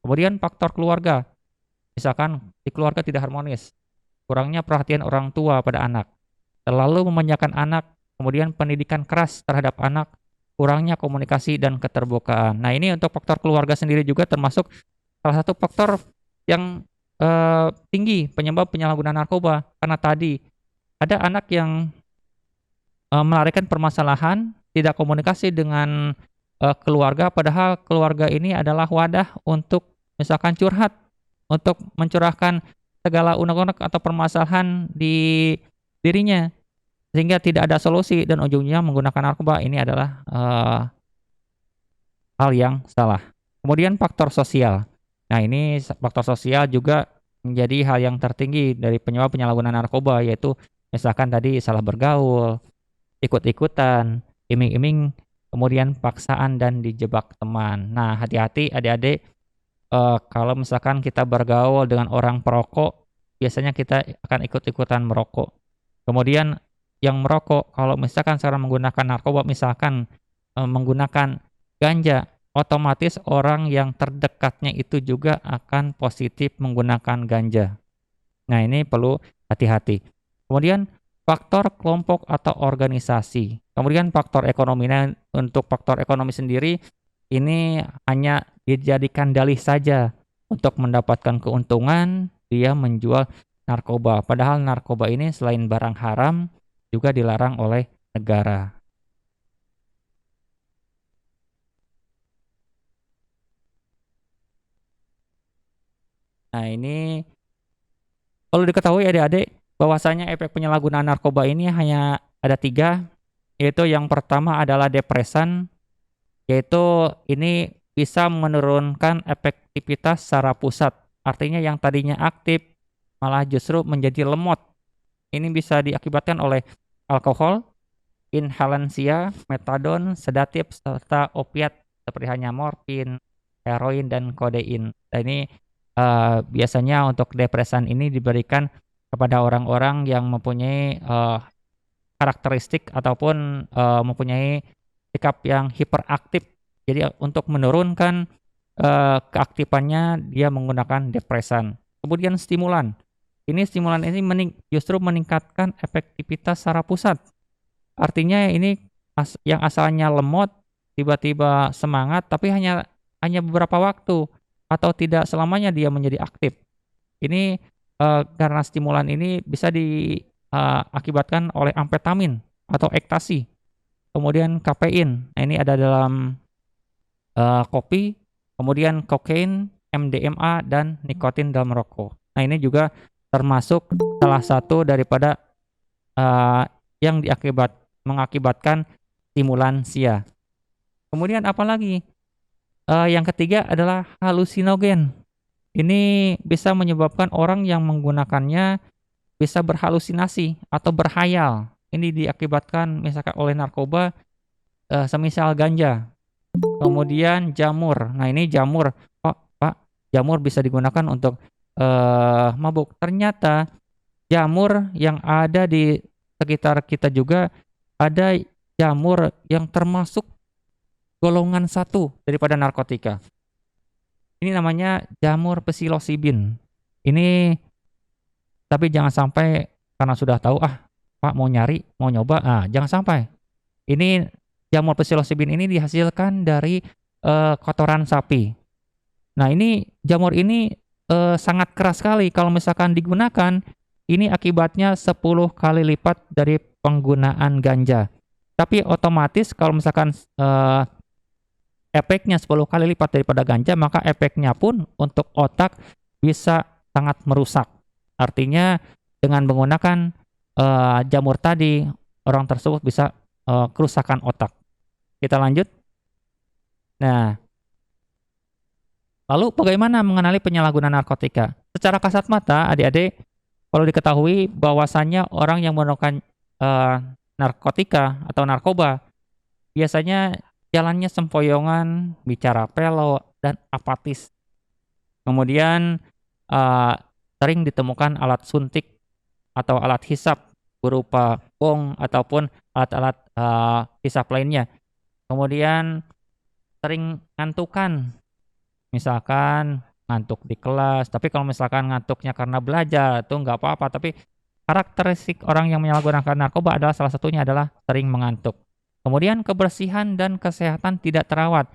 Kemudian faktor keluarga, misalkan di keluarga tidak harmonis, kurangnya perhatian orang tua pada anak, terlalu memanjakan anak, kemudian pendidikan keras terhadap anak, kurangnya komunikasi dan keterbukaan. Nah, ini untuk faktor keluarga sendiri juga termasuk salah satu faktor yang tinggi penyebab penyalahgunaan narkoba. Karena tadi ada anak yang melarikan permasalahan, tidak komunikasi dengan keluarga, padahal keluarga ini adalah wadah untuk misalkan curhat, untuk mencurahkan segala unek-unek atau permasalahan di dirinya, sehingga tidak ada solusi dan ujungnya menggunakan narkoba. Ini adalah hal yang salah. Kemudian faktor sosial. Nah, ini faktor sosial juga menjadi hal yang tertinggi dari penyebab penyalahgunaan narkoba, yaitu misalkan tadi salah bergaul, ikut-ikutan, iming-iming, kemudian paksaan dan dijebak teman. Nah, hati-hati adik-adik, kalau misalkan kita bergaul dengan orang perokok, biasanya kita akan ikut-ikutan merokok. Kemudian yang merokok, kalau misalkan sekarang menggunakan narkoba, misalkan menggunakan ganja, otomatis orang yang terdekatnya itu juga akan positif menggunakan ganja. Nah, ini perlu hati-hati. Kemudian faktor kelompok atau organisasi. Kemudian faktor ekonomi. Nah, untuk faktor ekonomi sendiri ini hanya dijadikan dalih saja untuk mendapatkan keuntungan dia menjual narkoba. Padahal narkoba ini selain barang haram juga dilarang oleh negara. Nah, ini perlu diketahui adik-adik bahwasanya efek penyalahgunaan narkoba ini hanya ada 3, yaitu yang pertama adalah depresan, yaitu ini bisa menurunkan efektivitas secara pusat. Artinya yang tadinya aktif malah justru menjadi lemot. Ini bisa diakibatkan oleh alkohol, inhalansia, metadon, sedatif, serta opiat seperti halnya morfin, heroin, dan kodein. Nah, ini biasanya untuk depresan ini diberikan kepada orang-orang yang mempunyai karakteristik ataupun mempunyai sikap yang hiperaktif. Jadi untuk menurunkan keaktifannya dia menggunakan depresan. Kemudian stimulan. Stimulan ini justru meningkatkan efektivitas secara pusat. Artinya ini yang asalnya lemot tiba-tiba semangat, tapi hanya beberapa waktu atau tidak selamanya dia menjadi aktif. Ini karena stimulan ini bisa diakibatkan oleh amfetamin atau ekstasi, kemudian kafein. Nah, ini ada dalam kopi, kemudian kokain, MDMA, dan nikotin dalam rokok. Nah, ini juga termasuk salah satu daripada eh, yang mengakibatkan stimulansia. Kemudian apalagi? Yang ketiga adalah halusinogen. Ini bisa menyebabkan orang yang menggunakannya bisa berhalusinasi atau berhayal. Ini diakibatkan misalkan oleh narkoba, semisal ganja. Kemudian jamur. Nah, ini jamur. Oh, Pak, jamur bisa digunakan untuk mabuk. Ternyata jamur yang ada di sekitar kita juga ada jamur yang termasuk golongan satu daripada narkotika. Ini namanya jamur psilocybin. Ini tapi jangan sampai karena sudah tahu, Pak mau nyari, mau nyoba, jangan sampai. Ini jamur psilocybin ini dihasilkan dari kotoran sapi. Nah, ini jamur ini sangat keras sekali kalau misalkan digunakan, ini akibatnya 10 kali lipat dari penggunaan ganja. Tapi otomatis kalau misalkan efeknya 10 kali lipat daripada ganja, maka efeknya pun untuk otak bisa sangat merusak. Artinya dengan menggunakan jamur tadi, orang tersebut bisa kerusakan otak. Kita lanjut. Nah, lalu bagaimana mengenali penyalahgunaan narkotika? Secara kasat mata, adik-adik, kalau diketahui bahwasannya orang yang menggunakan narkotika atau narkoba biasanya jalannya sempoyongan, bicara pelo, dan apatis. Kemudian sering ditemukan alat suntik atau alat hisap berupa bong ataupun alat-alat hisap lainnya. Kemudian sering ngantukan, misalkan ngantuk di kelas. Tapi kalau misalkan ngantuknya karena belajar itu nggak apa-apa. Tapi karakteristik orang yang menyalahgunakan narkoba adalah salah satunya adalah sering mengantuk. Kemudian kebersihan dan kesehatan tidak terawat.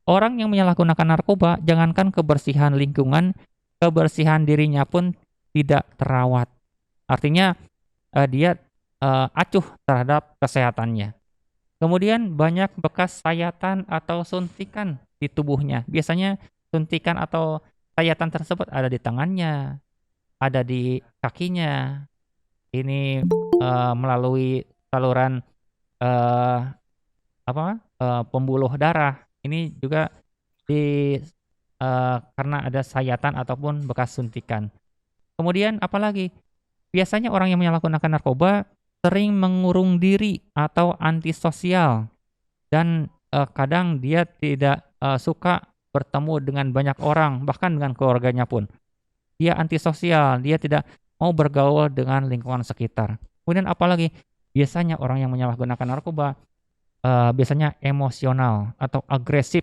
Orang yang menyalahgunakan narkoba, jangankan kebersihan lingkungan, kebersihan dirinya pun tidak terawat. Artinya dia acuh terhadap kesehatannya. Kemudian banyak bekas sayatan atau suntikan di tubuhnya. Biasanya suntikan atau sayatan tersebut ada di tangannya, ada di kakinya. Ini melalui saluran eh, pembuluh darah. Ini juga karena ada sayatan ataupun bekas suntikan. Kemudian apalagi? Biasanya orang yang menyalahgunakan narkoba sering mengurung diri atau antisosial dan kadang dia tidak suka bertemu dengan banyak orang, bahkan dengan keluarganya pun. Dia antisosial, dia tidak mau bergaul dengan lingkungan sekitar. Kemudian apalagi? Biasanya orang yang menyalahgunakan narkoba biasanya emosional atau agresif,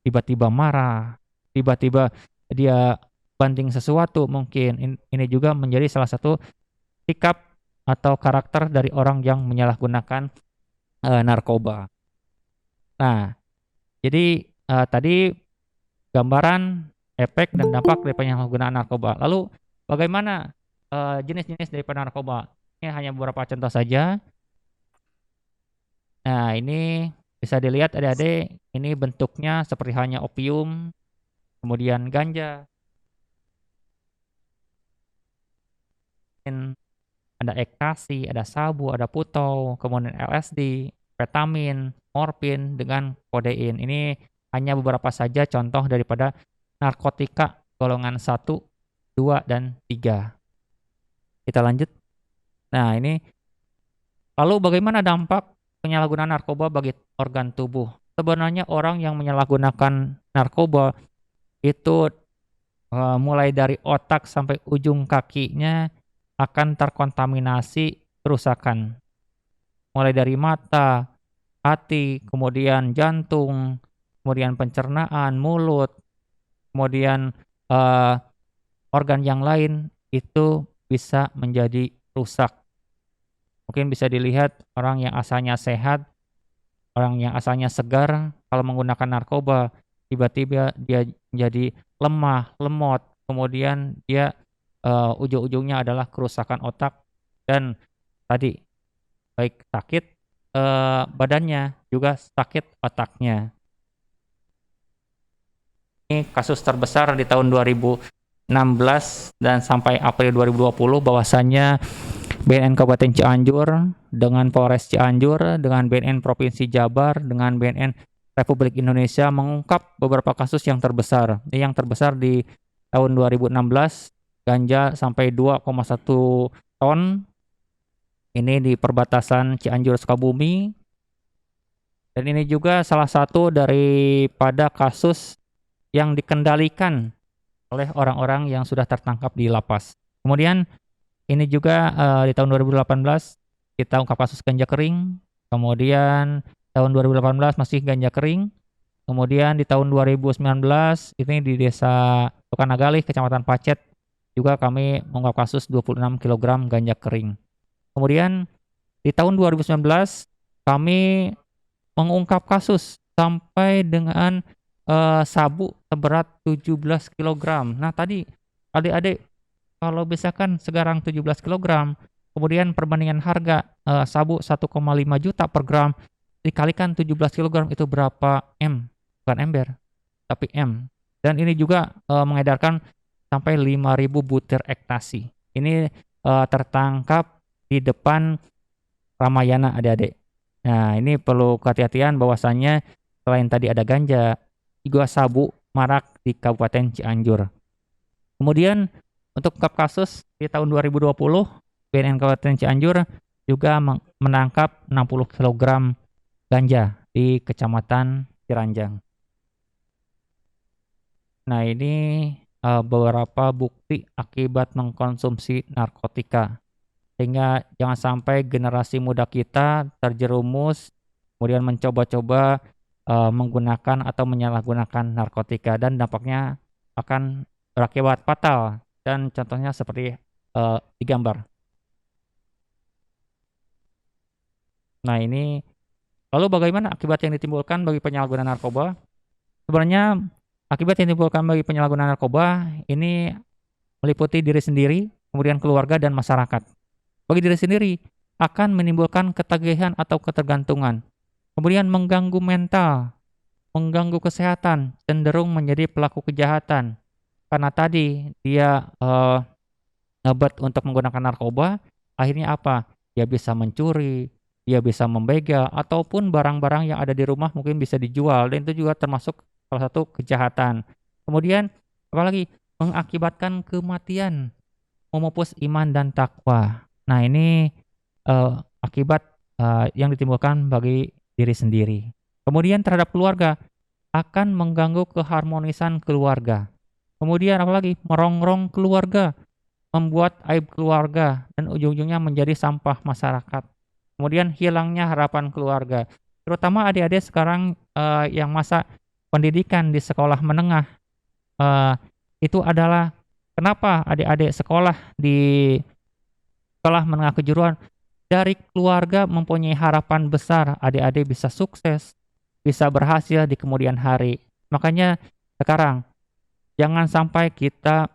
tiba-tiba marah, tiba-tiba dia banding sesuatu mungkin. Ini juga menjadi salah satu sikap atau karakter dari orang yang menyalahgunakan narkoba. Nah, jadi tadi gambaran efek dan dampak dari penyalahgunaan narkoba. Lalu bagaimana jenis-jenis daripada narkoba? Ini hanya beberapa contoh saja. Nah, ini bisa dilihat adik-adik, ini bentuknya seperti halnya opium, kemudian ganja, ada ekstasi, ada sabu, ada putau, kemudian LSD, vitamin, morfin dengan kodein. Ini hanya beberapa saja contoh daripada narkotika golongan 1, 2, dan 3. Kita lanjut. Nah, ini lalu bagaimana dampak penyalahgunaan narkoba bagi organ tubuh? Sebenarnya orang yang menyalahgunakan narkoba itu mulai dari otak sampai ujung kakinya akan terkontaminasi kerusakan. Mulai dari mata, hati, kemudian jantung, kemudian pencernaan, mulut, kemudian organ yang lain itu bisa menjadi rusak. Mungkin bisa dilihat orang yang asalnya sehat, orang yang asalnya segar, kalau menggunakan narkoba, tiba-tiba dia menjadi lemah, lemot, kemudian dia ujung-ujungnya adalah kerusakan otak dan tadi baik sakit badannya juga sakit otaknya. Ini kasus terbesar di tahun 2016 dan sampai April 2020 bahwasannya BNN Kabupaten Cianjur dengan Polres Cianjur, dengan BNN Provinsi Jabar, dengan BNN Republik Indonesia mengungkap beberapa kasus yang terbesar. Yang terbesar di tahun 2016, ganja sampai 2,1 ton. Ini di perbatasan Cianjur Sukabumi. Dan ini juga salah satu daripada kasus yang dikendalikan oleh orang-orang yang sudah tertangkap di lapas. Kemudian ini juga di tahun 2018 kita ungkap kasus ganja kering. Kemudian tahun 2018 masih ganja kering. Kemudian di tahun 2019 ini di Desa Tukanagalih, Kecamatan Pacet juga kami mengungkap kasus 26 kg ganja kering. Kemudian di tahun 2019 kami mengungkap kasus sampai dengan sabu seberat 17 kg. Nah tadi adik-adik kalau misalkan sekarang 17 kg, kemudian perbandingan harga sabu 1,5 juta per gram dikalikan 17 kg itu berapa M? Bukan ember, tapi M. Dan ini juga mengedarkan sampai 5.000 butir ekstasi. Ini tertangkap di depan Ramayana adik-adik. Nah ini perlu kehati-hatian bahwasannya selain tadi ada ganja, juga sabu marak di Kabupaten Cianjur. Kemudian untuk ungkap kasus di tahun 2020, BNN Kabupaten Cianjur juga menangkap 60 kg ganja di Kecamatan Ciranjang. Nah ini beberapa bukti akibat mengkonsumsi narkotika. Sehingga jangan sampai generasi muda kita terjerumus, kemudian mencoba-coba menggunakan atau menyalahgunakan narkotika dan dampaknya akan berakibat fatal dan contohnya seperti digambar. Nah ini lalu bagaimana akibat yang ditimbulkan bagi penyalahgunaan narkoba? Sebenarnya akibat yang ditimbulkan bagi penyalahgunaan narkoba ini meliputi diri sendiri, kemudian keluarga dan masyarakat. Bagi diri sendiri akan menimbulkan ketagihan atau ketergantungan. Kemudian mengganggu mental, mengganggu kesehatan, cenderung menjadi pelaku kejahatan. Karena tadi dia ngebet untuk menggunakan narkoba, akhirnya apa? Dia bisa mencuri, dia bisa membegal, ataupun barang-barang yang ada di rumah mungkin bisa dijual. Dan itu juga termasuk salah satu kejahatan. Kemudian apalagi mengakibatkan kematian, memupus iman dan takwa. Nah ini akibat yang ditimbulkan bagi diri sendiri. Kemudian terhadap keluarga akan mengganggu keharmonisan keluarga. Kemudian apalagi merongrong keluarga, membuat aib keluarga dan ujung-ujungnya menjadi sampah masyarakat. Kemudian hilangnya harapan keluarga. Terutama adik-adik sekarang yang masa pendidikan di sekolah menengah itu adalah kenapa adik-adik sekolah di sekolah menengah kejuruan dari keluarga mempunyai harapan besar adik-adik bisa sukses, bisa berhasil di kemudian hari. Makanya sekarang jangan sampai kita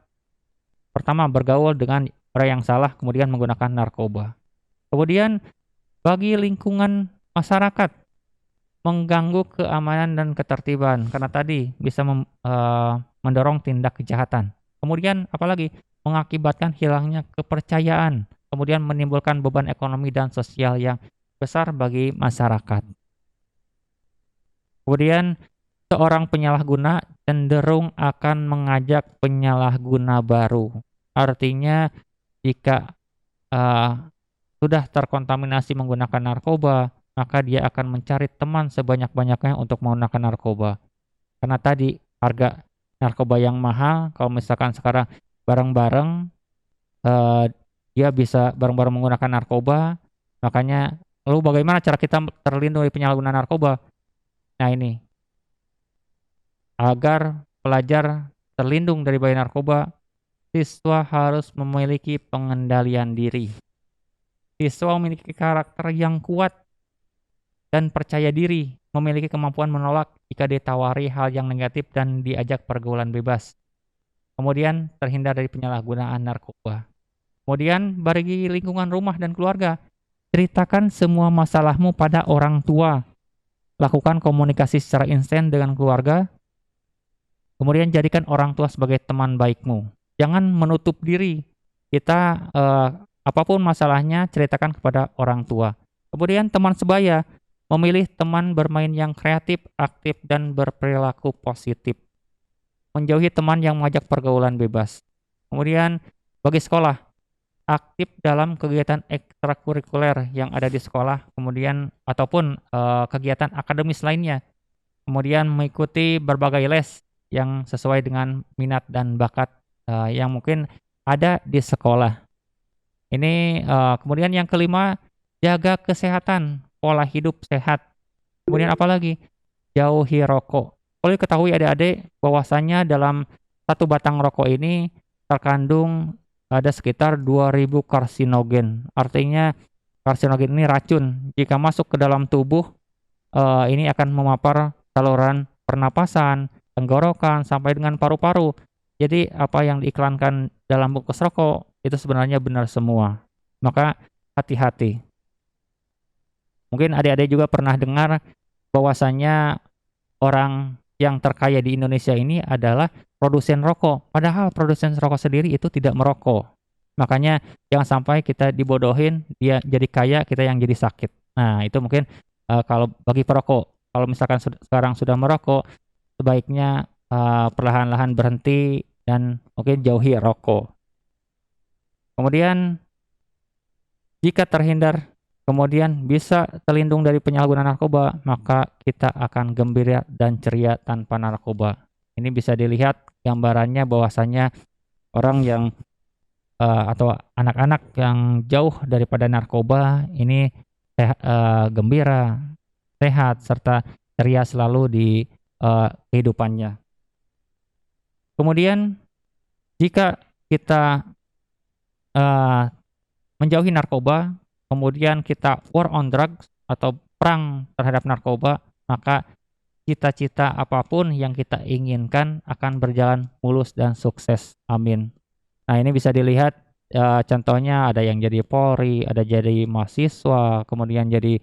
pertama bergaul dengan orang yang salah kemudian menggunakan narkoba. Kemudian bagi lingkungan masyarakat mengganggu keamanan dan ketertiban karena tadi bisa mendorong tindak kejahatan. Kemudian apalagi mengakibatkan hilangnya kepercayaan. Kemudian menimbulkan beban ekonomi dan sosial yang besar bagi masyarakat. Kemudian seorang penyalahguna cenderung akan mengajak penyalahguna baru. Artinya jika sudah terkontaminasi menggunakan narkoba, maka dia akan mencari teman sebanyak-banyaknya untuk menggunakan narkoba. Karena tadi harga narkoba yang mahal, kalau misalkan sekarang bareng-bareng dia bisa bareng-bareng menggunakan narkoba, makanya lalu bagaimana cara kita terlindung dari penyalahgunaan narkoba? Nah ini, agar pelajar terlindung dari bahaya narkoba, siswa harus memiliki pengendalian diri. Siswa memiliki karakter yang kuat dan percaya diri, memiliki kemampuan menolak jika ditawari hal yang negatif dan diajak pergaulan bebas. Kemudian terhindar dari penyalahgunaan narkoba. Kemudian bagi lingkungan rumah dan keluarga, ceritakan semua masalahmu pada orang tua. Lakukan komunikasi secara instan dengan keluarga. Kemudian jadikan orang tua sebagai teman baikmu. Jangan menutup diri. Kita apapun masalahnya ceritakan kepada orang tua. Kemudian teman sebaya, memilih teman bermain yang kreatif, aktif, dan berperilaku positif. Menjauhi teman yang mengajak pergaulan bebas. Kemudian bagi sekolah, aktif dalam kegiatan ekstrakurikuler yang ada di sekolah, kemudian ataupun kegiatan akademis lainnya. Kemudian mengikuti berbagai les yang sesuai dengan minat dan bakat yang mungkin ada di sekolah. Ini kemudian yang kelima, jaga kesehatan, pola hidup sehat. Kemudian apalagi? Jauhi rokok. Perlu diketahui adik-adik bahwasannya dalam satu batang rokok ini terkandung ada sekitar 2000 karsinogen. Artinya karsinogen ini racun. Jika masuk ke dalam tubuh, ini akan memapar saluran pernapasan, tenggorokan, sampai dengan paru-paru. Jadi apa yang diiklankan dalam bungkus rokok itu sebenarnya benar semua. Maka hati-hati. Mungkin adik-adik juga pernah dengar bahwasannya orang yang terkaya di Indonesia ini adalah produsen rokok. Padahal produsen rokok sendiri itu tidak merokok. Makanya jangan sampai kita dibodohin, dia jadi kaya, kita yang jadi sakit. Nah, itu mungkin kalau bagi perokok. Kalau misalkan sekarang sudah merokok, sebaiknya perlahan-lahan berhenti dan mungkin jauhi rokok. Kemudian jika terhindar, kemudian bisa terlindung dari penyalahgunaan narkoba, maka kita akan gembira dan ceria tanpa narkoba. Ini bisa dilihat gambarannya bahwasannya orang yang atau anak-anak yang jauh daripada narkoba ini gembira, sehat, serta ceria selalu di kehidupannya. Kemudian jika kita menjauhi narkoba, kemudian kita war on drugs atau perang terhadap narkoba, maka cita-cita apapun yang kita inginkan akan berjalan mulus dan sukses. Amin. Nah, ini bisa dilihat contohnya ada yang jadi Polri, ada jadi mahasiswa, kemudian jadi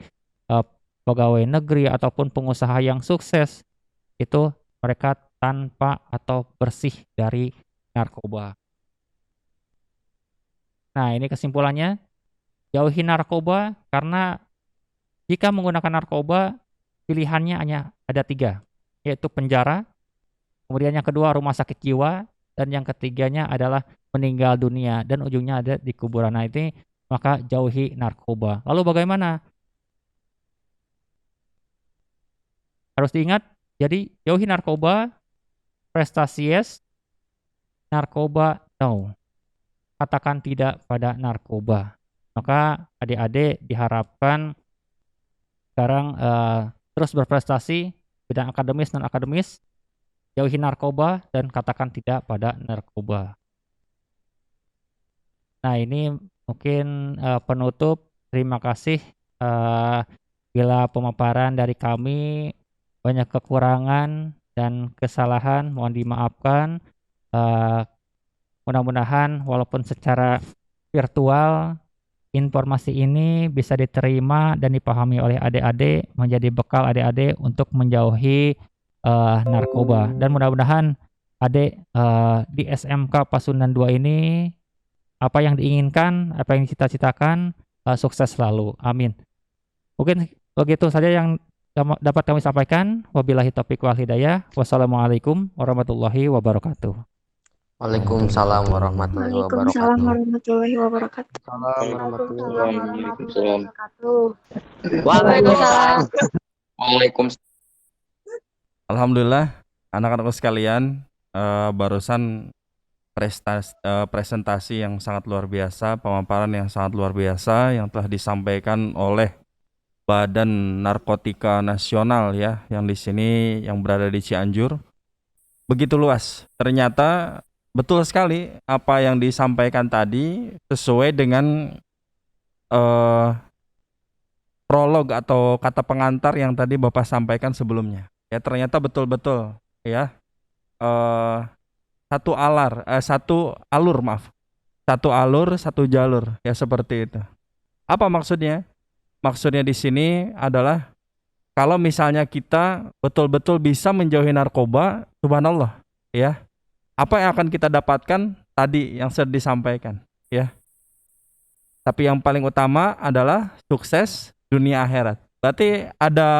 pegawai negeri ataupun pengusaha yang sukses. Itu mereka tanpa atau bersih dari narkoba. Nah, ini kesimpulannya. Jauhi narkoba karena jika menggunakan narkoba, pilihannya hanya ada 3, yaitu penjara, kemudian yang kedua rumah sakit jiwa, dan yang ketiganya adalah meninggal dunia, dan ujungnya ada di kuburan. Nah, ini maka jauhi narkoba. Lalu bagaimana? Harus diingat, jadi jauhi narkoba, prestasi yes, narkoba no. Katakan tidak pada narkoba. Maka adik-adik diharapkan sekarang terus berprestasi bidang akademis dan akademis, jauhi narkoba dan katakan tidak pada narkoba. Nah, ini mungkin penutup. Terima kasih bila pemaparan dari kami banyak kekurangan dan kesalahan, mohon dimaafkan. Mudah-mudahan walaupun secara virtual informasi ini bisa diterima dan dipahami oleh adik-adik, menjadi bekal adik-adik untuk menjauhi narkoba. Dan mudah-mudahan adik di SMK Pasundan 2 ini apa yang diinginkan, apa yang dicita-citakan sukses selalu. Amin. Mungkin begitu saja yang dapat kami sampaikan. Wabillahi taufiq wal hidayah. Wassalamualaikum warahmatullahi wabarakatuh. Waalaikumsalam warahmatullahi Waalaikumsalam wabarakatuh. warahmatullahi wabarakatuh. Waalaikumsalam. Waalaikumsalam. Alhamdulillah, anak-anakku sekalian, barusan presentasi yang sangat luar biasa, pemaparan yang sangat luar biasa yang telah disampaikan oleh Badan Narkotika Nasional ya, yang di sini yang berada di Cianjur. Begitu luas. Ternyata betul sekali apa yang disampaikan tadi sesuai dengan prolog atau kata pengantar yang tadi Bapak sampaikan sebelumnya. Ya, ternyata betul-betul ya. Satu alur, satu jalur, ya seperti itu. Apa maksudnya? Maksudnya di sini adalah kalau misalnya kita betul-betul bisa menjauhi narkoba, subhanallah, ya. Apa yang akan kita dapatkan tadi yang sudah disampaikan, ya. Tapi yang paling utama adalah sukses dunia akhirat. Berarti ada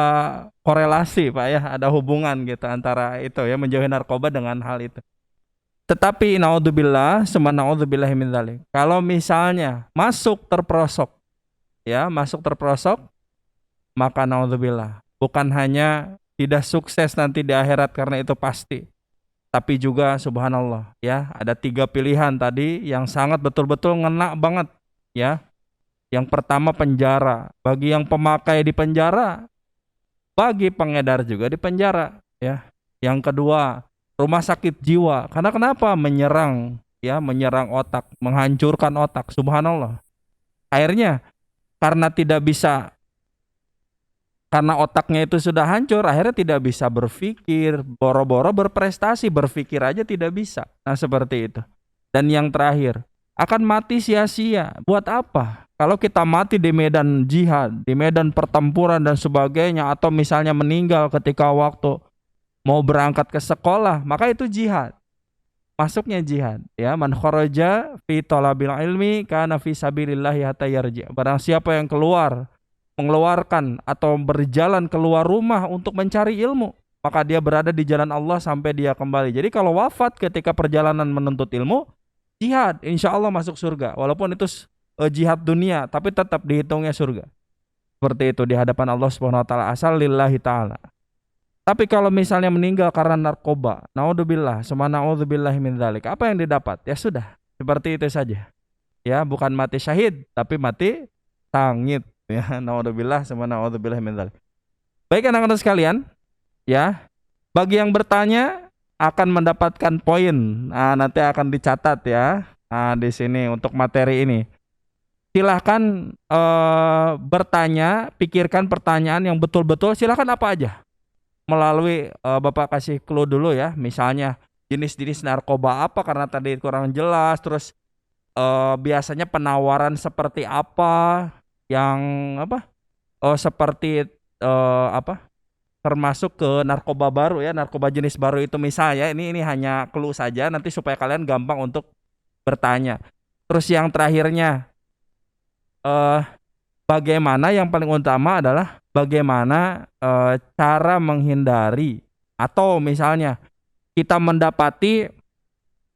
korelasi Pak ya, ada hubungan gitu antara itu ya, menjauhi narkoba dengan hal itu. Tetapi naudzubillah, summa naudzubillahi min dzalik. Kalau misalnya masuk terperosok, ya, masuk terperosok, maka naudzubillah, bukan hanya tidak sukses nanti di akhirat karena itu pasti, tapi juga subhanallah, ya, ada 3 pilihan tadi yang sangat betul-betul ngena banget, ya. Yang pertama penjara, bagi yang pemakai di penjara, bagi pengedar juga di penjara, ya. Yang kedua, rumah sakit jiwa. Karena kenapa? Menyerang, ya, menyerang otak, menghancurkan otak. Subhanallah. Akhirnya karena tidak bisa, karena otaknya itu sudah hancur, akhirnya tidak bisa berpikir, boro-boro berprestasi, berpikir aja tidak bisa. Nah, seperti itu. Dan yang terakhir, akan mati sia-sia. Buat apa? Kalau kita mati di medan jihad, di medan pertempuran dan sebagainya, atau misalnya meninggal ketika waktu mau berangkat ke sekolah, maka itu jihad. Masuknya jihad, ya. Man kharaja fi talabil ilmi kana fi sabilillahi hatta yarji. Barang siapa yang mengeluarkan atau berjalan keluar rumah untuk mencari ilmu, maka dia berada di jalan Allah sampai dia kembali. Jadi kalau wafat ketika perjalanan menuntut ilmu, jihad, insya Allah masuk surga. Walaupun itu jihad dunia, tapi tetap dihitungnya surga. Seperti itu di hadapan Allah Subhanahu wa taala, asal lillahi taala. Tapi kalau misalnya meninggal karena narkoba, naudzubillah, summa naudzubillahi min dzalik, apa yang didapat? Ya sudah, seperti itu saja. Ya, bukan mati syahid, tapi mati sangit. Ya, naudzubillah, summa naudzubillahi min dzalik. Baik anak-anak sekalian, ya. Bagi yang bertanya akan mendapatkan poin. Nah, nanti akan dicatat ya. Nah, di sini untuk materi ini. Silahkan bertanya, pikirkan pertanyaan yang betul-betul. Silahkan apa aja. Melalui Bapak kasih clue dulu ya. Misalnya jenis-jenis narkoba apa karena tadi kurang jelas. Terus biasanya penawaran seperti apa yang apa? Seperti apa? Termasuk ke narkoba baru ya, narkoba jenis baru itu misalnya. Ini hanya clue saja nanti supaya kalian gampang untuk bertanya. Terus yang terakhirnya bagaimana, yang paling utama adalah bagaimana cara menghindari, atau misalnya kita mendapati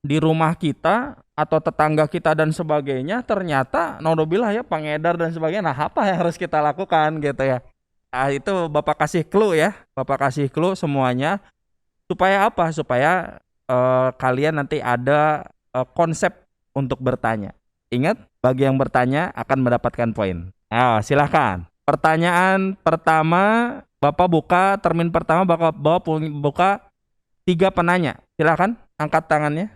di rumah kita atau tetangga kita dan sebagainya ternyata naudzubillah ya pengedar dan sebagainya. Nah, apa yang harus kita lakukan gitu ya. Nah, itu Bapak kasih clue ya. Bapak kasih clue semuanya supaya apa? Supaya kalian nanti ada konsep untuk bertanya. Ingat, bagi yang bertanya akan mendapatkan poin. Nah, silahkan. Pertanyaan pertama, Bapak buka termin pertama, Bapak buka 3 penanya. Silahkan angkat tangannya.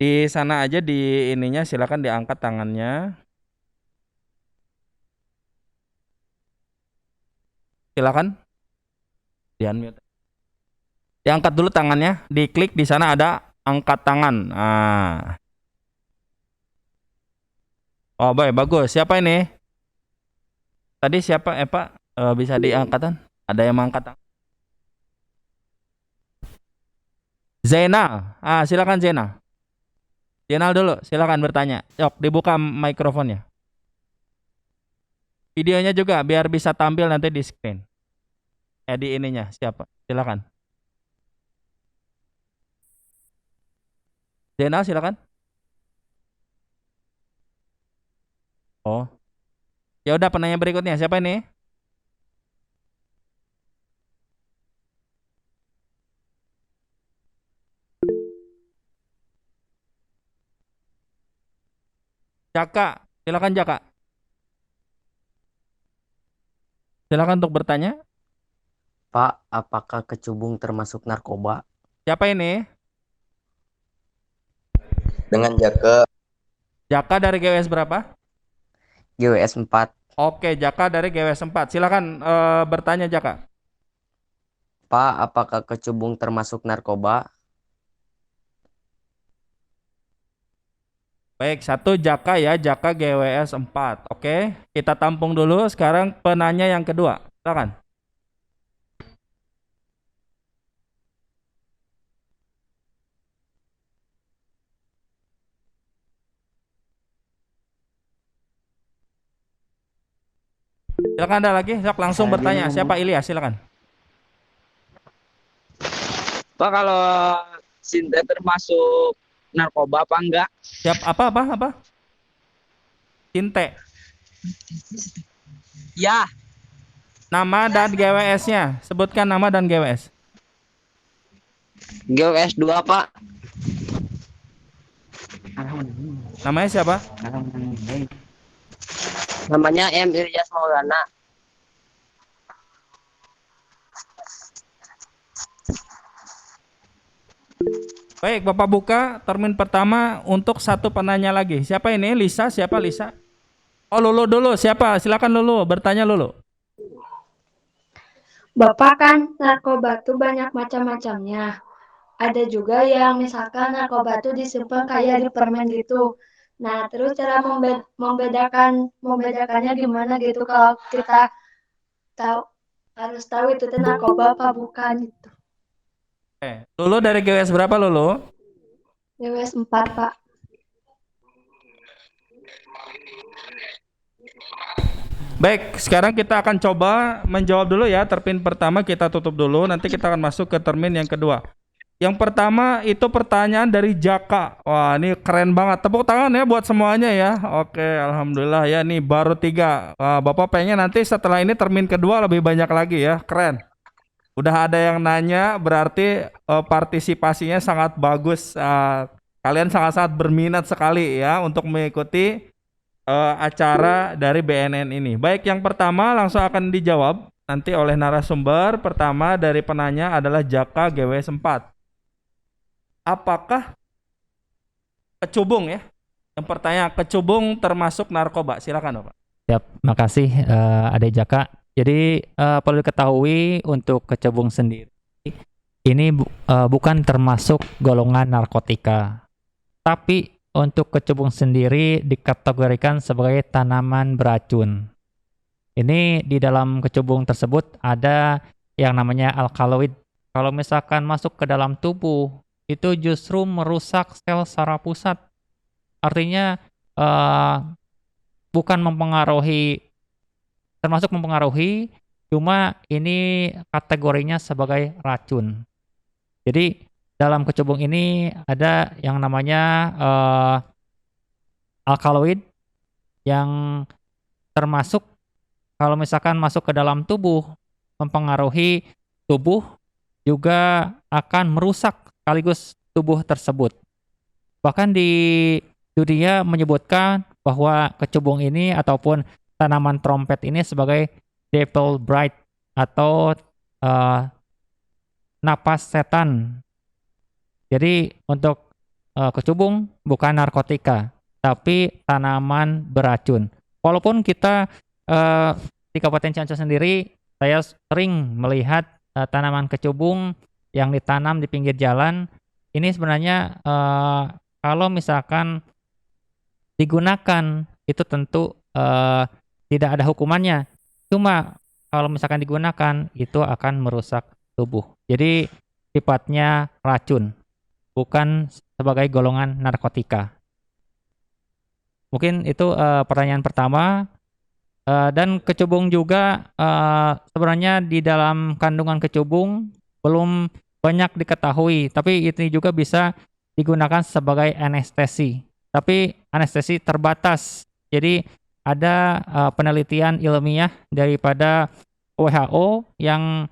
Di sana aja di ininya, silahkan diangkat tangannya. Silakan. Di-unmute. Diangkat dulu tangannya, diklik di sana ada angkat tangan. Nah. Oh, baik, bagus. Siapa ini? Tadi siapa? Pak, bisa diangkatan? Ada yang mengangkat tangan? Zainal. Silakan Zainal. Zainal dulu, silakan bertanya. Yuk, dibuka mikrofonnya. Videonya juga biar bisa tampil nanti di screen. Di ininya siapa? Silakan. Zainal silakan. Oh. Ya udah, penanya berikutnya siapa ini? Jaka, silakan Jaka. Silakan untuk bertanya. Pak, apakah kecubung termasuk narkoba? Siapa ini? Dengan Jaka. Jaka dari GWS berapa? GWS 4. Oke, Jaka dari GWS 4. Silakan bertanya Jaka. Pak, apakah kecubung termasuk narkoba? Baik, 1 Jaka ya, Jaka GWS 4. Oke, kita tampung dulu. Sekarang penanya yang kedua. Silakan. Silakan ada lagi, sok langsung bertanya. Siapa Ilyas? Silakan. Pak, kalau Sinte termasuk narkoba apa enggak? Siap apa? Tinte. Ya, Nama dan GWS-nya. Sebutkan nama dan GWS. GWS 2 Pak. Namanya siapa? Namanya M. Ilyas Maulana. Baik, Bapak buka termin pertama untuk satu penanya lagi. Siapa ini? Lisa? Siapa Lisa? Oh, Lulu dulu. Siapa? Silakan Lulu. Bertanya Lulu. Bapak kan narkoba tuh banyak macam-macamnya. Ada juga yang misalkan narkoba tuh disimpan kayak di permen gitu. Nah, terus cara membedakannya gimana gitu kalau kita tahu harus tahu itu tuh narkoba apa bukan gitu. Lulu dari GWS berapa Lulu? GWS 4, Pak. Baik, sekarang kita akan coba menjawab dulu ya. Termin pertama kita tutup dulu. Nanti kita akan masuk ke termin yang kedua. Yang pertama itu pertanyaan dari Jaka. Wah, ini keren banget. Tepuk tangan ya buat semuanya ya. Oke, alhamdulillah ya. Nih baru 3. Wah, Bapak pengen nanti setelah ini termin kedua lebih banyak lagi ya. Keren. Udah ada yang nanya, berarti partisipasinya sangat bagus. Kalian sangat-sangat berminat sekali ya untuk mengikuti acara dari BNN ini. Baik, yang pertama langsung akan dijawab nanti oleh narasumber. Pertama dari penanya adalah Jaka GWS 4. Apakah kecubung ya? Yang pertanyaan, kecubung termasuk narkoba? Silakan Bapak. Siap, makasih Ade Jaka. Jadi perlu diketahui untuk kecebong sendiri ini bukan termasuk golongan narkotika. Tapi untuk kecebong sendiri dikategorikan sebagai tanaman beracun. Ini di dalam kecebong tersebut ada yang namanya alkaloid. Kalau misalkan masuk ke dalam tubuh, itu justru merusak sel saraf pusat. Artinya bukan mempengaruhi, termasuk mempengaruhi, cuma ini kategorinya sebagai racun. Jadi dalam kecubung ini ada yang namanya alkaloid yang termasuk kalau misalkan masuk ke dalam tubuh, mempengaruhi tubuh, juga akan merusak sekaligus tubuh tersebut. Bahkan di dunia menyebutkan bahwa kecubung ini ataupun tanaman trompet ini sebagai devil bright atau napas setan. Jadi untuk kecubung bukan narkotika, tapi tanaman beracun. Walaupun kita di Kabupaten Cianjur sendiri, saya sering melihat tanaman kecubung yang ditanam di pinggir jalan. Ini sebenarnya kalau misalkan digunakan itu tentu tidak ada hukumannya. Cuma kalau misalkan digunakan itu akan merusak tubuh. Jadi sifatnya racun, bukan sebagai golongan narkotika. Mungkin itu pertanyaan pertama. Dan kecubung juga sebenarnya di dalam kandungan kecubung belum banyak diketahui, tapi ini juga bisa digunakan sebagai anestesi. Tapi anestesi terbatas. Jadi ada penelitian ilmiah daripada WHO yang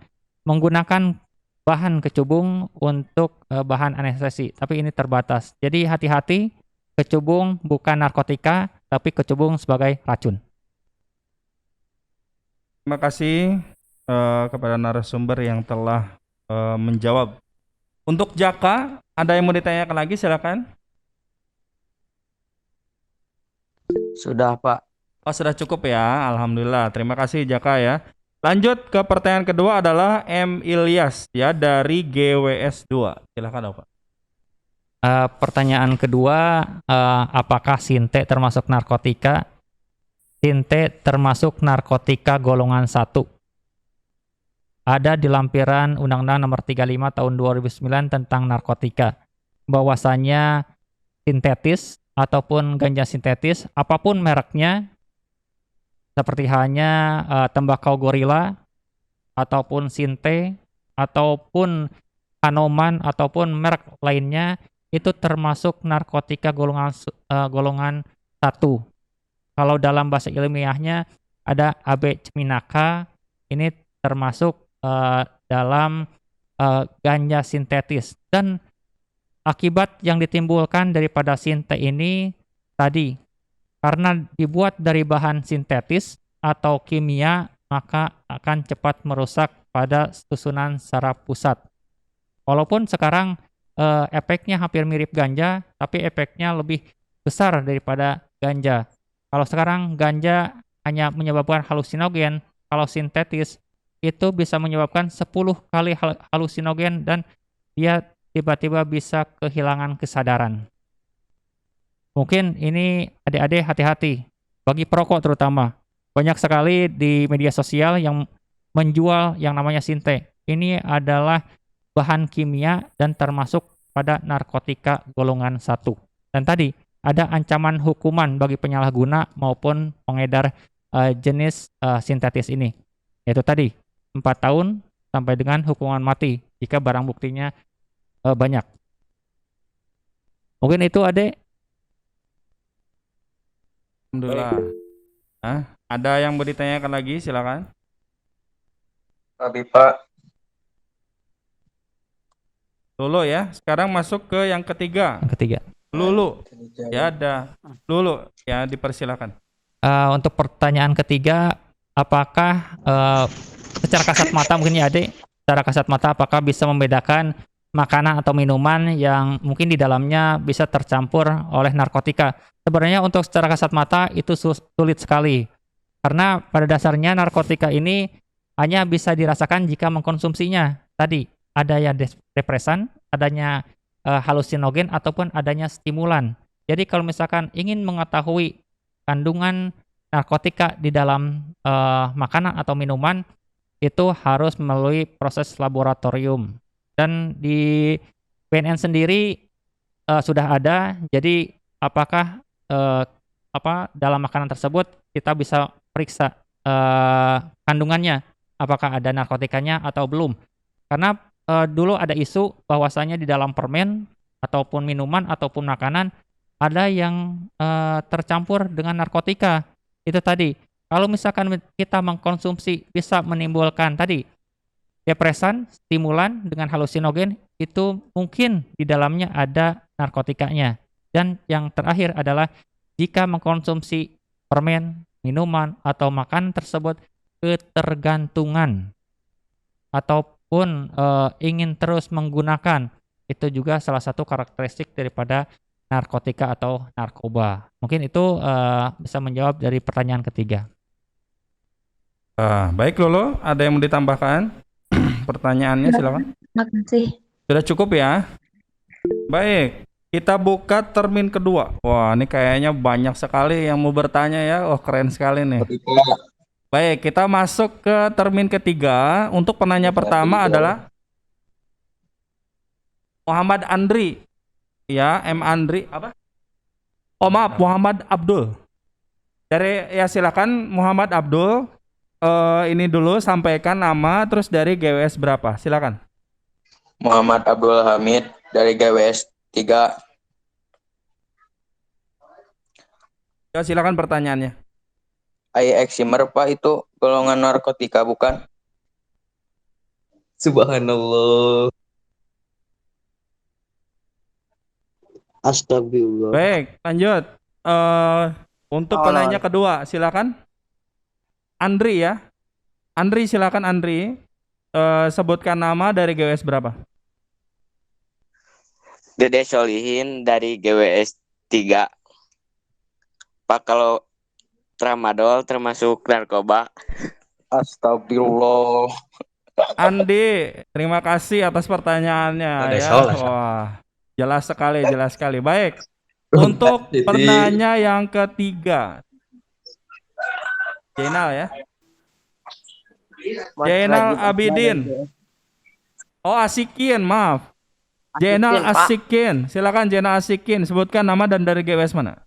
menggunakan bahan kecubung untuk bahan anestesi, tapi ini terbatas. Jadi hati-hati, kecubung bukan narkotika, tapi kecubung sebagai racun. Terima kasih kepada narasumber yang telah menjawab. Untuk Jaka, ada yang mau ditanyakan lagi? Silakan. Sudah, Pak. Oh, sudah cukup ya. Alhamdulillah. Terima kasih Jaka ya. Lanjut ke pertanyaan kedua adalah M. Ilyas ya dari GWS 2. Silakan Bapak. Pertanyaan kedua, apakah Sinte termasuk narkotika? Sinte termasuk narkotika golongan 1. Ada di lampiran Undang-Undang Nomor 35 Tahun 2009 tentang narkotika. Bahwasanya sintetis ataupun ganja sintetis, apapun mereknya, seperti halnya tembakau gorila ataupun sinte ataupun Hanoman ataupun merek lainnya itu termasuk narkotika golongan 1. Kalau dalam bahasa ilmiahnya ada AB ceminaka, ini termasuk dalam ganja sintetis, dan akibat yang ditimbulkan daripada sinte ini tadi karena dibuat dari bahan sintetis atau kimia, maka akan cepat merusak pada susunan saraf pusat. Walaupun sekarang efeknya hampir mirip ganja, tapi efeknya lebih besar daripada ganja. Kalau sekarang ganja hanya menyebabkan halusinogen, kalau sintetis itu bisa menyebabkan 10 kali halusinogen dan dia tiba-tiba bisa kehilangan kesadaran. Mungkin ini adik-adik hati-hati, bagi perokok terutama. Banyak sekali di media sosial yang menjual yang namanya sinte. Ini adalah bahan kimia dan termasuk pada narkotika golongan 1. Dan tadi ada ancaman hukuman bagi penyalahguna maupun pengedar jenis sintetis ini. Yaitu tadi 4 tahun sampai dengan hukuman mati jika barang buktinya banyak. Mungkin itu adik. Alhamdulillah. Ada yang mau ditanyakan lagi? Silakan. Tapi Pak, Lulu ya. Sekarang masuk ke yang ketiga. Yang ketiga. Lulu. Ya ada. Lulu ya, dipersilakan. Untuk pertanyaan ketiga, apakah secara kasat mata mungkin ya adik, secara kasat mata apakah bisa membedakan makanan atau minuman yang mungkin di dalamnya bisa tercampur oleh narkotika? Sebenarnya untuk secara kasat mata itu sulit sekali. Karena pada dasarnya narkotika ini hanya bisa dirasakan jika mengkonsumsinya. Tadi ada ya depresan, adanya halusinogen ataupun adanya stimulan. Jadi kalau misalkan ingin mengetahui kandungan narkotika di dalam makanan atau minuman, itu harus melalui proses laboratorium. Dan di BNN sendiri sudah ada. Jadi apakah dalam makanan tersebut kita bisa periksa kandungannya, apakah ada narkotikanya atau belum. Karena dulu ada isu bahwasanya di dalam permen ataupun minuman ataupun makanan ada yang tercampur dengan narkotika. Itu tadi, kalau misalkan kita mengkonsumsi bisa menimbulkan tadi depresan, stimulan dengan halusinogen, itu mungkin di dalamnya ada narkotikanya. Dan yang terakhir adalah jika mengkonsumsi permen, minuman, atau makanan tersebut ketergantungan ataupun ingin terus menggunakan, itu juga salah satu karakteristik daripada narkotika atau narkoba. Mungkin itu bisa menjawab dari pertanyaan ketiga. Baik Lulu, ada yang mau ditambahkan? Pertanyaannya silakan. Makasih. Sudah cukup ya? Baik, kita buka termin kedua. Wah, ini kayaknya banyak sekali yang mau bertanya ya. Oh, keren sekali nih. Baik, kita masuk ke termin ketiga. Untuk penanya pertama adalah Muhammad Andri. Ya, M. Andri. Apa? Oh, maaf, Muhammad Abdul. Ya silakan Muhammad Abdul. Ini dulu sampaikan nama, terus dari GWS berapa? Silakan. Muhammad Abdul Hamid dari GWS 3. Ya, silakan pertanyaannya. Eximer Pak, itu golongan narkotika bukan? Subhanallah. Astagfirullah. Baik, lanjut. Untuk penanya kedua, silakan. Andri ya. Andri, silakan Andri. Sebutkan nama dari GWS berapa? Dede Solihin dari GWS 3. Pak, kalau tramadol termasuk narkoba? Astagfirullah. Andi, terima kasih atas pertanyaannya ya. Wah, jelas sekali. Baik. Untuk penanya yang ketiga, Jainal ya. Jainal Abidin. Oh, Asikin, maaf. Jainal Asikin. Silakan Jainal Asikin, sebutkan nama dan dari GWS mana?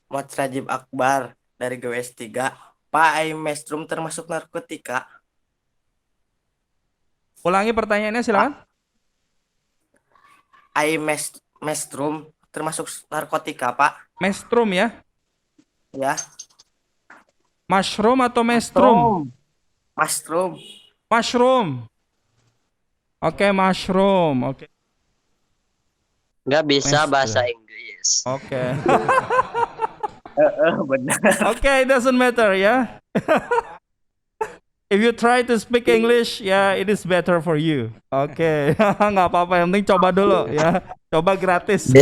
Muhammad Rajib Akbar dari GWS 3. Pak, Aimestrum termasuk narkotika? Ulangi pertanyaannya silakan. Aimestrum termasuk narkotika, Pak? Mestrum ya. Ya. Mushroom atau mestrum? Mushroom. Mushroom. Oke, mushroom. Oke. Nggak bisa Master. bahasa Inggris. Oke. Benar. Oke, it doesn't matter ya. If you try to speak English, ya it is better for you. Oke, nggak apa-apa. Yang penting coba dulu ya. Coba gratis.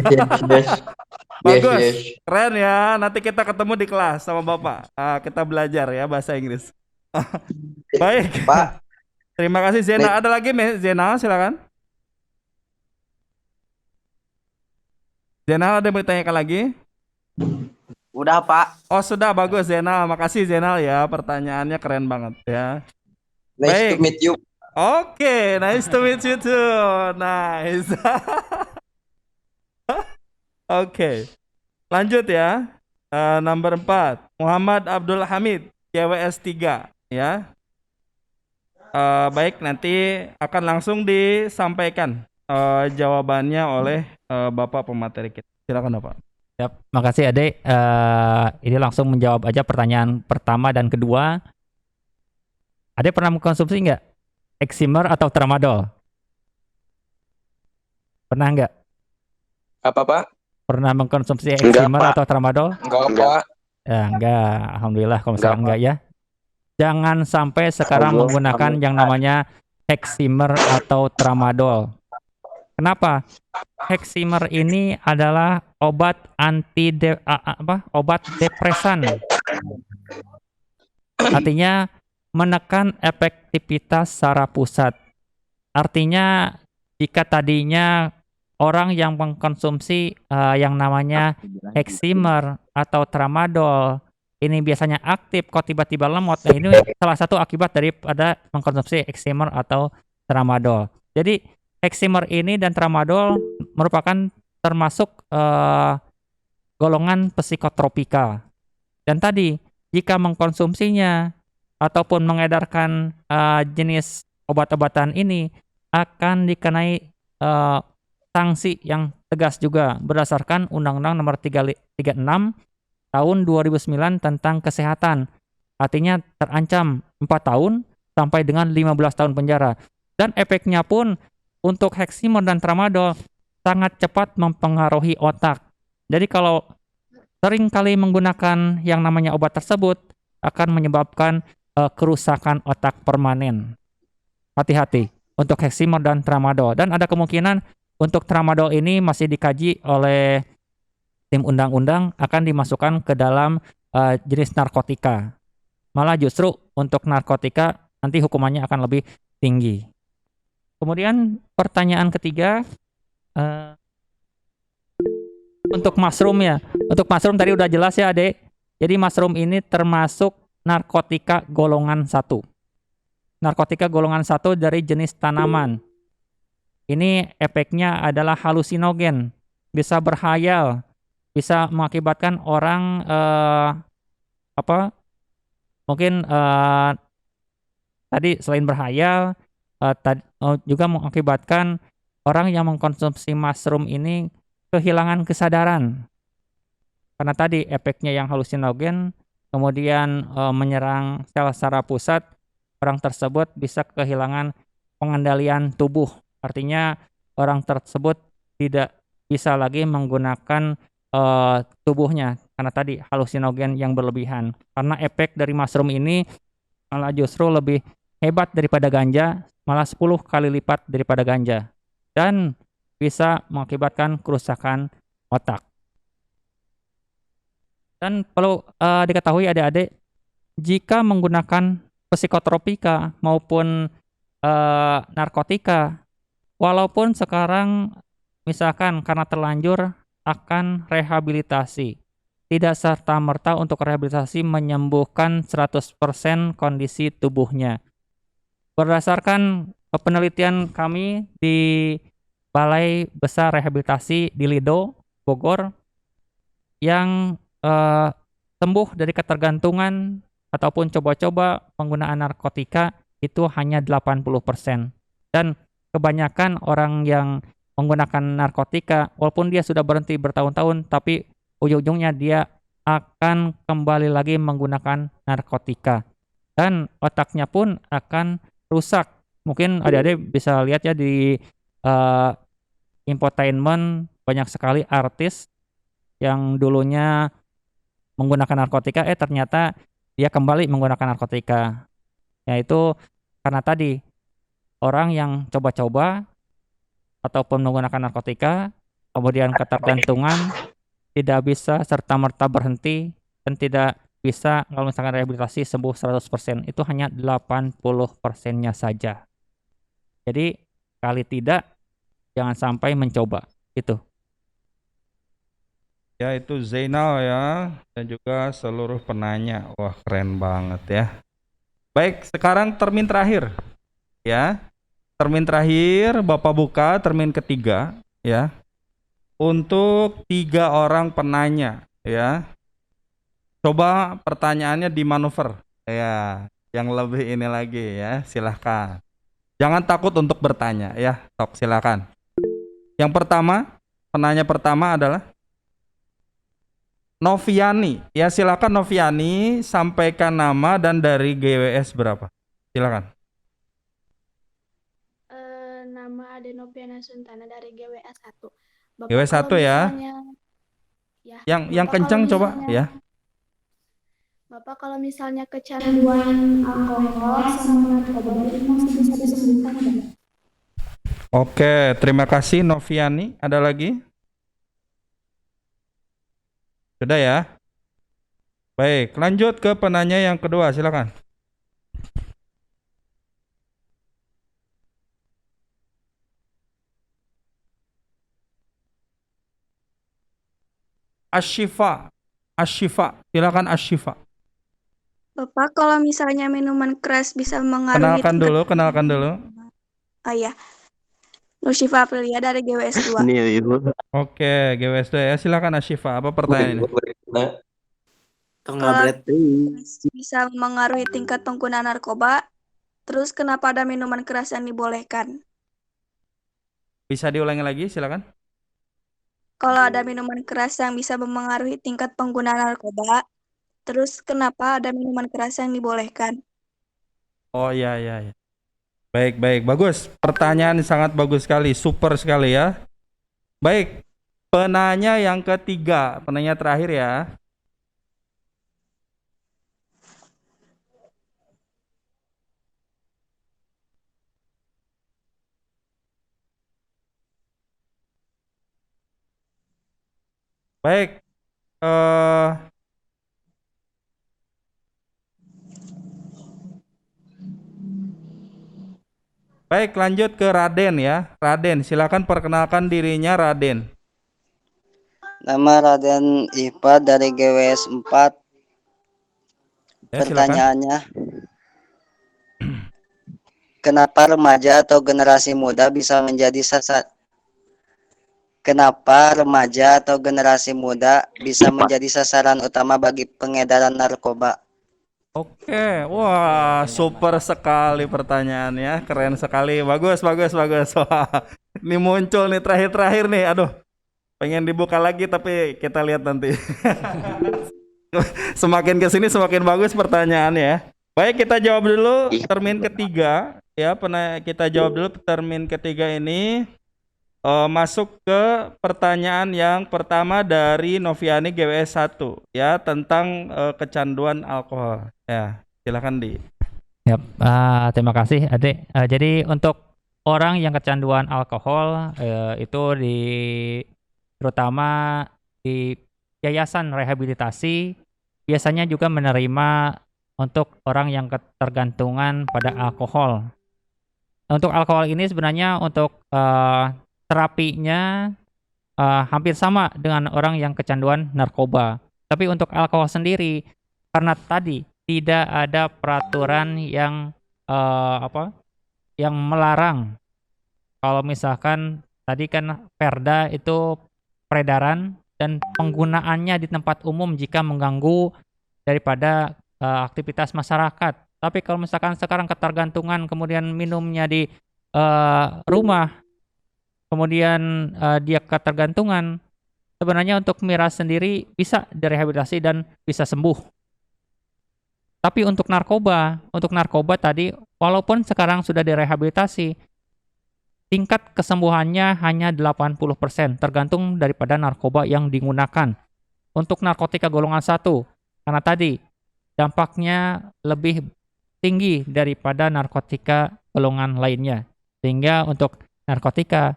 Bagus, keren ya. Nanti kita ketemu di kelas sama Bapak. Kita belajar ya bahasa Inggris. Baik. Pak. Terima kasih Zena. Ada lagi Zena, silakan. Zena ada yang bertanyakan lagi? Udah, Pak. Oh sudah, bagus Zena. Makasih Zena ya. Pertanyaannya keren banget ya. Nice to meet you. Oke, nice to meet you too. Nice. Oke, lanjut ya. Nomor 4, Muhammad Abdul Hamid, JWS 3 ya. Baik, nanti akan langsung disampaikan jawabannya oleh Bapak pemateri kita. Silakan Bapak. Siap, makasih Ade. Ini langsung menjawab aja pertanyaan pertama dan kedua. Ade pernah mengkonsumsi nggak Eximer atau Tramadol? Pernah nggak? Apa, Pak? Pernah mengkonsumsi Enggak, Eximer Pak. atau Tramadol? Enggak, Enggak. Pak. Ya, enggak. Alhamdulillah kalau misalkan Enggak, enggak ya. Jangan sampai sekarang Allah, menggunakan yang namanya Eximer atau Tramadol. Kenapa? Eximer ini adalah obat obat depresan. Artinya menekan efektivitas saraf pusat. Artinya jika tadinya orang yang mengkonsumsi yang namanya Eximer atau Tramadol ini biasanya aktif kok tiba-tiba lemot. Nah, ini salah satu akibat daripada mengkonsumsi Eximer atau Tramadol. Jadi Eximer ini dan Tramadol merupakan termasuk golongan psikotropika. Dan tadi jika mengkonsumsinya ataupun mengedarkan jenis obat-obatan ini akan dikenai sanksi yang tegas juga berdasarkan Undang-Undang Nomor 36 Tahun 2009 tentang kesehatan. Artinya terancam 4 tahun sampai dengan 15 tahun penjara. Dan efeknya pun untuk Eximer dan Tramadol sangat cepat mempengaruhi otak. Jadi kalau sering kali menggunakan yang namanya obat tersebut akan menyebabkan kerusakan otak permanen. Hati-hati untuk Eximer dan Tramadol. Dan ada kemungkinan untuk Tramadol ini masih dikaji oleh tim undang-undang akan dimasukkan ke dalam jenis narkotika. Malah justru untuk narkotika nanti hukumannya akan lebih tinggi. Kemudian pertanyaan ketiga, untuk mushroom ya. Untuk mushroom tadi udah jelas ya Adek. Jadi mushroom ini termasuk narkotika golongan 1. Narkotika golongan 1 dari jenis tanaman. Ini efeknya adalah halusinogen, bisa berhayal, bisa mengakibatkan orang mungkin tadi selain berhayal juga mengakibatkan orang yang mengkonsumsi mushroom ini kehilangan kesadaran karena tadi efeknya yang halusinogen, kemudian menyerang sel saraf pusat. Orang tersebut bisa kehilangan pengendalian tubuh, artinya orang tersebut tidak bisa lagi menggunakan tubuhnya karena tadi halusinogen yang berlebihan. Karena efek dari mushroom ini malah justru lebih hebat daripada ganja, malah 10 kali lipat daripada ganja, dan bisa mengakibatkan kerusakan otak. Dan perlu diketahui adik-adik, jika menggunakan psikotropika maupun narkotika, walaupun sekarang misalkan karena terlanjur akan rehabilitasi, tidak serta-merta untuk rehabilitasi menyembuhkan 100% kondisi tubuhnya. Berdasarkan penelitian kami di Balai Besar Rehabilitasi di Lido, Bogor, yang sembuh dari ketergantungan ataupun coba-coba penggunaan narkotika itu hanya 80%. Dan kebanyakan orang yang menggunakan narkotika, walaupun dia sudah berhenti bertahun-tahun, tapi ujung-ujungnya dia akan kembali lagi menggunakan narkotika. Dan otaknya pun akan rusak. Mungkin adik-adik bisa lihat ya di infotainment banyak sekali artis yang dulunya menggunakan narkotika, ternyata dia kembali menggunakan narkotika. Yaitu karena tadi orang yang coba-coba ataupun menggunakan narkotika, kemudian ketergantungan, tidak bisa serta-merta berhenti dan tidak bisa kalau misalkan rehabilitasi sembuh 100%, itu hanya 80%-nya saja. Jadi kali tidak, jangan sampai mencoba. Itu. Ya, itu Zainal ya, dan juga seluruh penanya. Wah, keren banget ya. Baik, sekarang termin terakhir ya. Termin terakhir, Bapak buka termin ketiga ya. Untuk 3 orang penanya ya. Coba pertanyaannya dimanuver ya, yang lebih ini lagi ya, silahkan. Jangan takut untuk bertanya ya, sok silakan. Yang pertama, penanya pertama adalah Noviani. Ya, silakan Noviani, sampaikan nama dan dari GWS berapa. Silakan. Nama Adenoviana Suntana dari GWS 1. Bapak, GWS 1 kalau ya. misalnya- ya. Yang Bapak, kencang kalau coba misalnya- ya. Bapak, kalau misalnya kecanduan alkohol sama narkoba itu masih bisa disembuhkan nggak? Oke, terima kasih Noviani. Ada lagi? Sudah ya. Baik, lanjut ke penanya yang kedua, silakan. Ashifa, silakan Ashifa. Bapak, kalau misalnya minuman keras bisa mengaruhi Kenalkan dulu. Oh iya. Nushifa Aprilia dari GWS 2. Oke, GWS 2 ya. Silakan Ashifa. Apa pertanyaannya? Kalau bisa mengaruhi tingkat pengguna narkoba, terus kenapa ada minuman keras yang dibolehkan? Bisa diulangi lagi, silakan. Kalau ada minuman keras yang bisa mempengaruhi tingkat pengguna narkoba, terus kenapa ada minuman keras yang dibolehkan? Oh iya. Baik, bagus. Pertanyaan sangat bagus sekali, super sekali ya. Baik, penanya yang ketiga, penanya terakhir ya. Baik, baik, lanjut ke Raden ya. Raden, silakan perkenalkan dirinya Raden. Nama Raden Ipa dari GWS 4. Ya, Pertanyaannya, kenapa remaja atau generasi muda bisa menjadi sasaran utama bagi pengedaran narkoba? Oke, wah, super sekali pertanyaannya, keren sekali, bagus. Wah, ini muncul nih terakhir nih, aduh, pengen dibuka lagi tapi kita lihat nanti. Semakin kesini semakin bagus pertanyaannya ya. Baik, kita jawab dulu termin ketiga ya, kita jawab dulu termin ketiga ini. Masuk ke pertanyaan yang pertama dari Noviani GWS 1 ya, tentang kecanduan alkohol. Ya, silakan Di. Yap, terima kasih Adik. Jadi untuk orang yang kecanduan alkohol itu terutama di yayasan rehabilitasi biasanya juga menerima untuk orang yang ketergantungan pada alkohol. Untuk alkohol ini sebenarnya untuk terapinya hampir sama dengan orang yang kecanduan narkoba. Tapi untuk alkohol sendiri, karena tadi tidak ada peraturan yang yang melarang. Kalau misalkan tadi kan Perda itu peredaran dan penggunaannya di tempat umum jika mengganggu daripada aktivitas masyarakat. Tapi kalau misalkan sekarang ketergantungan, kemudian minumnya di rumah, kemudian dia ketergantungan, sebenarnya untuk miras sendiri bisa direhabilitasi dan bisa sembuh. Tapi untuk narkoba tadi, walaupun sekarang sudah direhabilitasi, tingkat kesembuhannya hanya 80%, tergantung daripada narkoba yang digunakan. Untuk narkotika golongan 1, karena tadi dampaknya lebih tinggi daripada narkotika golongan lainnya. Sehingga untuk narkotika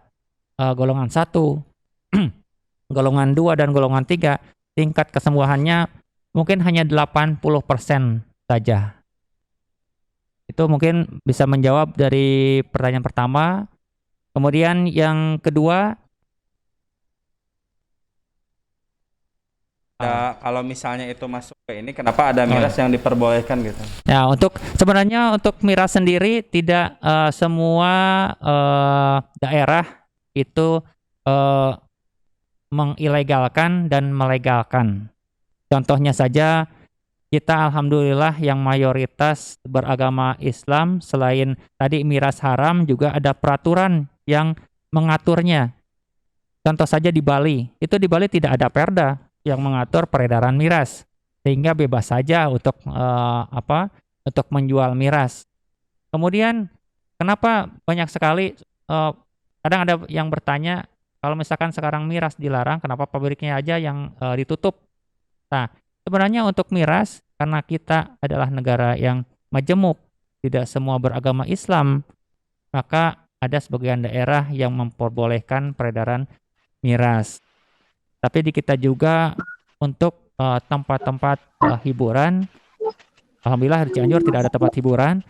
golongan 1, golongan 2, dan golongan 3, tingkat kesembuhannya mungkin hanya 80% saja. Itu mungkin bisa menjawab dari pertanyaan pertama. Kemudian yang kedua, kalau misalnya itu masuk ke ini, kenapa ada miras yang diperbolehkan gitu? ya sebenarnya untuk miras sendiri tidak semua daerah itu mengilegalkan dan melegalkan. Contohnya saja, kita alhamdulillah yang mayoritas beragama Islam, selain tadi miras haram, juga ada peraturan yang mengaturnya. Contoh saja di Bali, itu di Bali tidak ada perda yang mengatur peredaran miras, sehingga bebas saja untuk untuk menjual miras. Kemudian kenapa banyak sekali kadang ada yang bertanya, kalau misalkan sekarang miras dilarang, kenapa pabriknya aja yang ditutup? Nah, sebenarnya untuk miras, karena kita adalah negara yang majemuk, tidak semua beragama Islam, maka ada sebagian daerah yang memperbolehkan peredaran miras. Tapi di kita juga untuk tempat-tempat hiburan, alhamdulillah di Cianjur tidak ada tempat hiburan.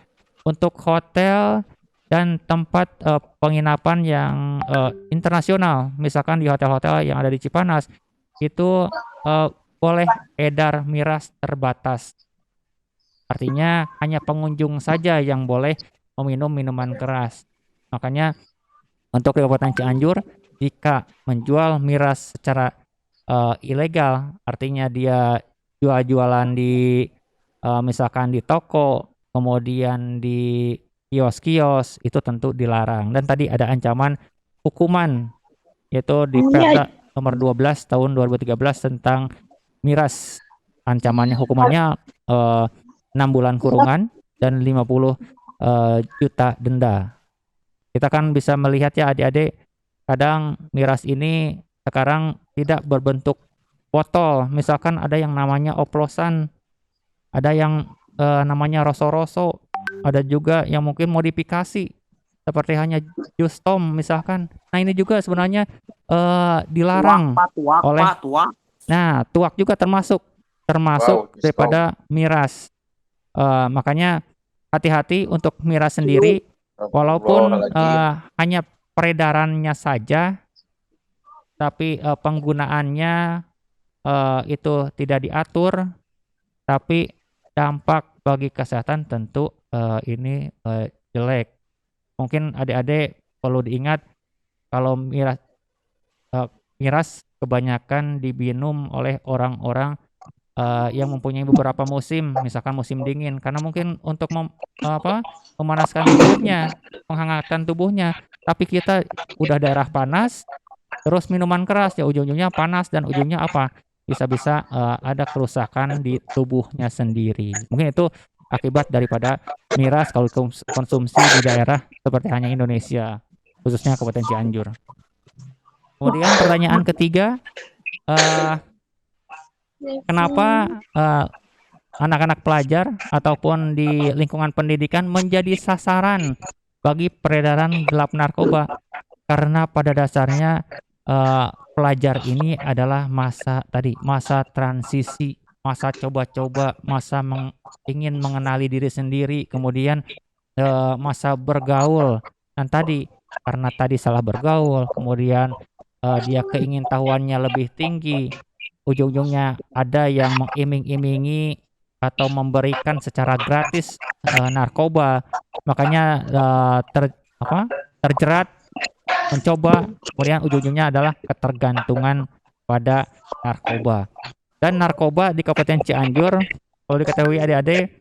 Untuk hotel dan tempat penginapan yang internasional, misalkan di hotel-hotel yang ada di Cipanas, itu boleh edar miras terbatas. Artinya hanya pengunjung saja yang boleh meminum minuman keras. Makanya untuk Kabupaten Cianjur, jika menjual miras secara ilegal, artinya dia jual-jualan di misalkan di toko, kemudian di kios-kios, itu tentu dilarang. Dan tadi ada ancaman hukuman, yaitu di Perda nomor 12 tahun 2013 tentang miras. Ancamannya, hukumannya 6 bulan kurungan dan 50 juta denda. Kita kan bisa melihat ya adik-adik, kadang miras ini sekarang tidak berbentuk botol. Misalkan ada yang namanya oplosan, ada yang namanya roso-roso, ada juga yang mungkin modifikasi seperti hanya jus tom misalkan. Nah, ini juga sebenarnya dilarang oleh. Nah, tuak juga termasuk daripada miras. Makanya hati-hati untuk miras sendiri, walaupun hanya peredarannya saja, tapi penggunaannya itu tidak diatur, tapi dampak bagi kesehatan tentu ini jelek. Mungkin adik-adik perlu diingat, kalau miras kebanyakan diminum oleh orang-orang yang mempunyai beberapa musim, misalkan musim dingin, karena mungkin untuk memanaskan tubuhnya, menghangatkan tubuhnya. Tapi kita udah daerah panas, terus minuman keras, ya ujung-ujungnya panas dan ujungnya apa? Bisa-bisa ada kerusakan di tubuhnya sendiri. Mungkin itu akibat daripada miras kalau konsumsi di daerah seperti hanya Indonesia, khususnya Kabupaten Cianjur. Kemudian pertanyaan ketiga, kenapa anak-anak pelajar ataupun di lingkungan pendidikan menjadi sasaran bagi peredaran gelap narkoba? Karena pada dasarnya pelajar ini adalah masa transisi, masa coba-coba, masa ingin mengenali diri sendiri, kemudian masa bergaul. Dan karena tadi salah bergaul, kemudian dia keingintahuannya lebih tinggi, ujung-ujungnya ada yang mengiming-imingi atau memberikan secara gratis narkoba, makanya terjerat, mencoba, kemudian ujung-ujungnya adalah ketergantungan pada narkoba. Dan narkoba di Kabupaten Cianjur Kalau diketahui adik-adik,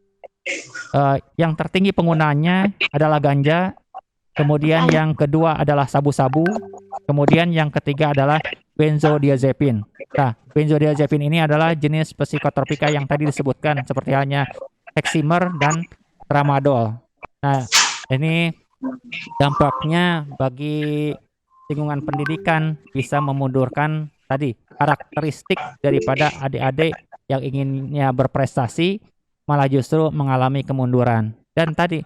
yang tertinggi penggunaannya adalah ganja, kemudian yang kedua adalah sabu-sabu, kemudian yang ketiga adalah benzodiazepin. Nah, benzodiazepin ini adalah jenis psikotropika yang tadi disebutkan, seperti halnya Heximer dan Tramadol. Nah, ini dampaknya bagi lingkungan pendidikan bisa memundurkan tadi karakteristik daripada adik-adik yang inginnya berprestasi, malah justru mengalami kemunduran. Dan tadi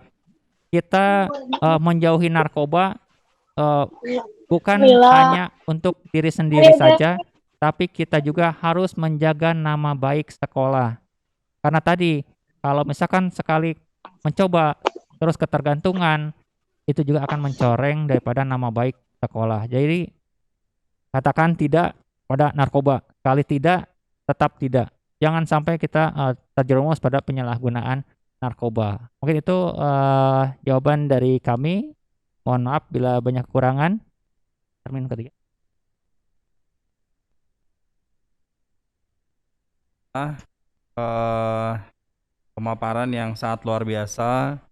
kita menjauhi narkoba bukan hanya untuk diri sendiri saja, tapi kita juga harus menjaga nama baik sekolah. Karena tadi kalau misalkan sekali mencoba terus ketergantungan, itu juga akan mencoreng daripada nama baik sekolah. Jadi katakan tidak pada narkoba, kali tidak tetap tidak. Jangan sampai kita terjerumus pada penyalahgunaan narkoba. Mungkin itu jawaban dari kami. Mohon maaf bila banyak kekurangan. Termin ketiga. Pemaparan yang sangat luar biasa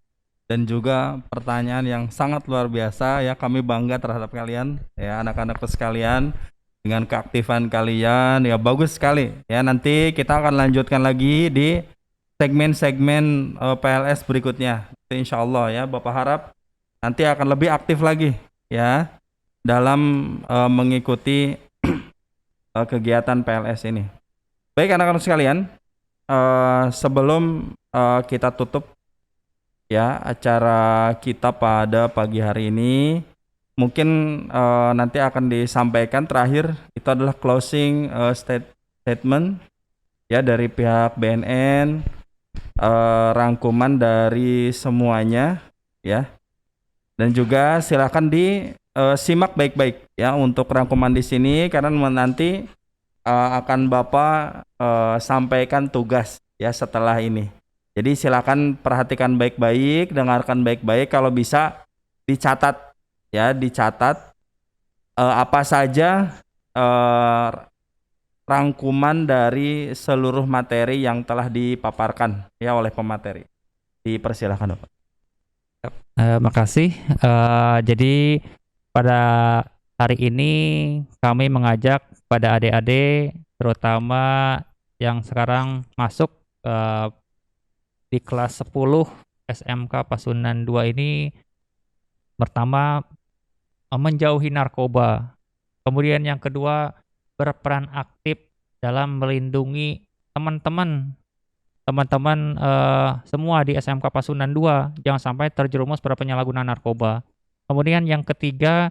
dan juga pertanyaan yang sangat luar biasa ya. Kami bangga terhadap kalian ya, anak-anakku sekalian, dengan keaktifan kalian ya, bagus sekali ya. Nanti kita akan lanjutkan lagi di segmen-segmen PLS berikutnya insya Allah ya. Bapak harap nanti akan lebih aktif lagi ya dalam mengikuti kegiatan PLS ini. Baik anak-anak sekalian, sebelum kita tutup ya acara kita pada pagi hari ini, mungkin nanti akan disampaikan terakhir itu adalah closing statement ya dari pihak BNN, rangkuman dari semuanya ya, dan juga silakan disimak baik-baik ya untuk rangkuman di sini, karena nanti akan Bapak sampaikan tugas ya setelah ini. Jadi silakan perhatikan baik-baik, dengarkan baik-baik, kalau bisa dicatat ya, dicatat apa saja rangkuman dari seluruh materi yang telah dipaparkan ya oleh pemateri. Dipersilakan Bapak. Makasih. Jadi pada hari ini kami mengajak pada adik-adik, terutama yang sekarang masuk di kelas 10 SMK Pasundan 2 ini, pertama menjauhi narkoba. Kemudian yang kedua, berperan aktif dalam melindungi teman-teman semua di SMK Pasundan 2, jangan sampai terjerumus pada penyalahgunaan narkoba. Kemudian yang ketiga,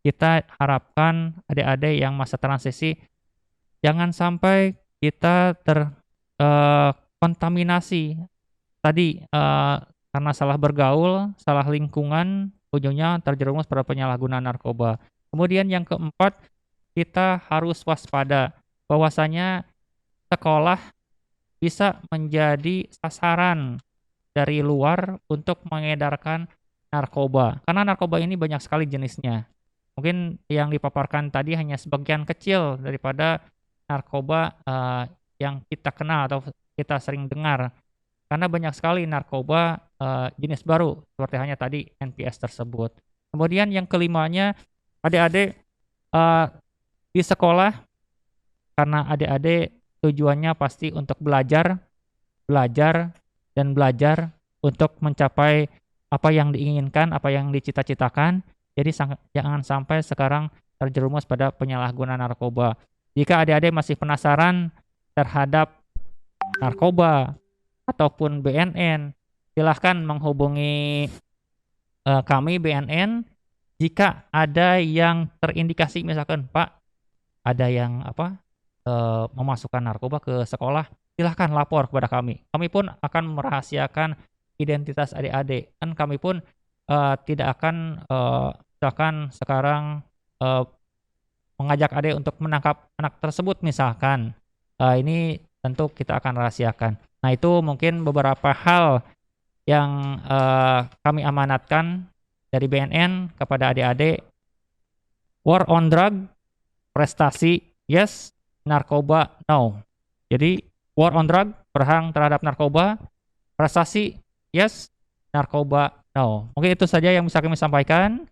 kita harapkan adik-adik yang masa transisi jangan sampai kita terkontaminasi tadi karena salah bergaul, salah lingkungan, ujungnya terjerumus pada penyalahgunaan narkoba. Kemudian yang keempat, kita harus waspada bahwasanya sekolah bisa menjadi sasaran dari luar untuk mengedarkan narkoba. Karena narkoba ini banyak sekali jenisnya. Mungkin yang dipaparkan tadi hanya sebagian kecil daripada narkoba yang kita kenal atau kita sering dengar. Karena banyak sekali narkoba jenis baru, seperti hanya tadi NPS tersebut. Kemudian yang kelimanya, adik-adik di sekolah, karena adik-adik tujuannya pasti untuk belajar untuk mencapai apa yang diinginkan, apa yang dicita-citakan. Jadi jangan sampai sekarang terjerumus pada penyalahgunaan narkoba. Jika adik-adik masih penasaran terhadap narkoba ataupun BNN, silahkan menghubungi kami BNN. Jika ada yang terindikasi, misalkan Pak, ada yang memasukkan narkoba ke sekolah, silahkan lapor kepada kami. Kami pun akan merahasiakan identitas adik-adik, dan kami pun tidak akan misalkan sekarang mengajak adik untuk menangkap anak tersebut misalkan. Ini tentu kita akan rahasiakan. Nah, itu mungkin beberapa hal yang kami amanatkan dari BNN kepada adik-adik. War on drug, prestasi yes, narkoba no. Jadi War on drug, perang terhadap narkoba. Prestasi, yes. Narkoba, no. Mungkin itu saja yang bisa kami sampaikan.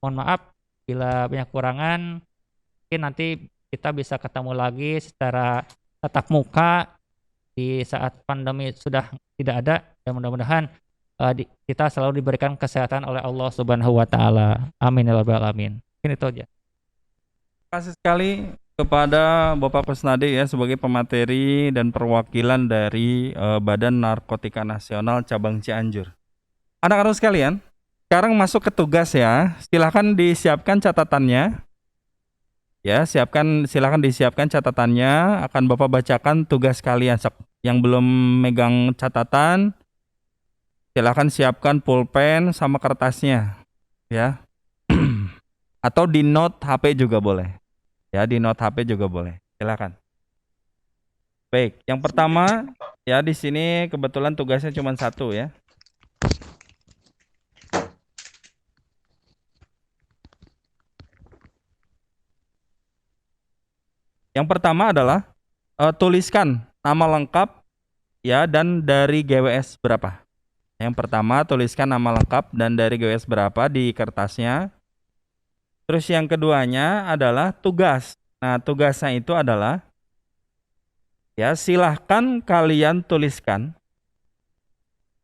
Mohon maaf bila banyak kekurangan. Mungkin nanti kita bisa ketemu lagi secara tatap muka di saat pandemi sudah tidak ada, dan mudah-mudahan kita selalu diberikan kesehatan oleh Allah Subhanahu wa taala. Amin ya rabbal alamin. Mungkin itu aja. Terima kasih sekali kepada Bapak Kusnadi ya sebagai pemateri dan perwakilan dari Badan Narkotika Nasional Cabang Cianjur. Anak-anak sekalian, sekarang masuk ke tugas ya. Silakan disiapkan catatannya. Ya, silakan disiapkan catatannya. Akan Bapak bacakan tugas kalian. Yang belum megang catatan, silakan siapkan pulpen sama kertasnya, ya. Atau di note HP juga boleh. Ya, di note HP juga boleh. Silakan. Baik, yang pertama ya di sini kebetulan tugasnya cuma satu ya. Yang pertama adalah tuliskan nama lengkap ya dan dari GWS berapa. Yang pertama tuliskan nama lengkap dan dari GWS berapa di kertasnya. Terus yang keduanya adalah tugas. Nah, tugasnya itu adalah ya silahkan kalian tuliskan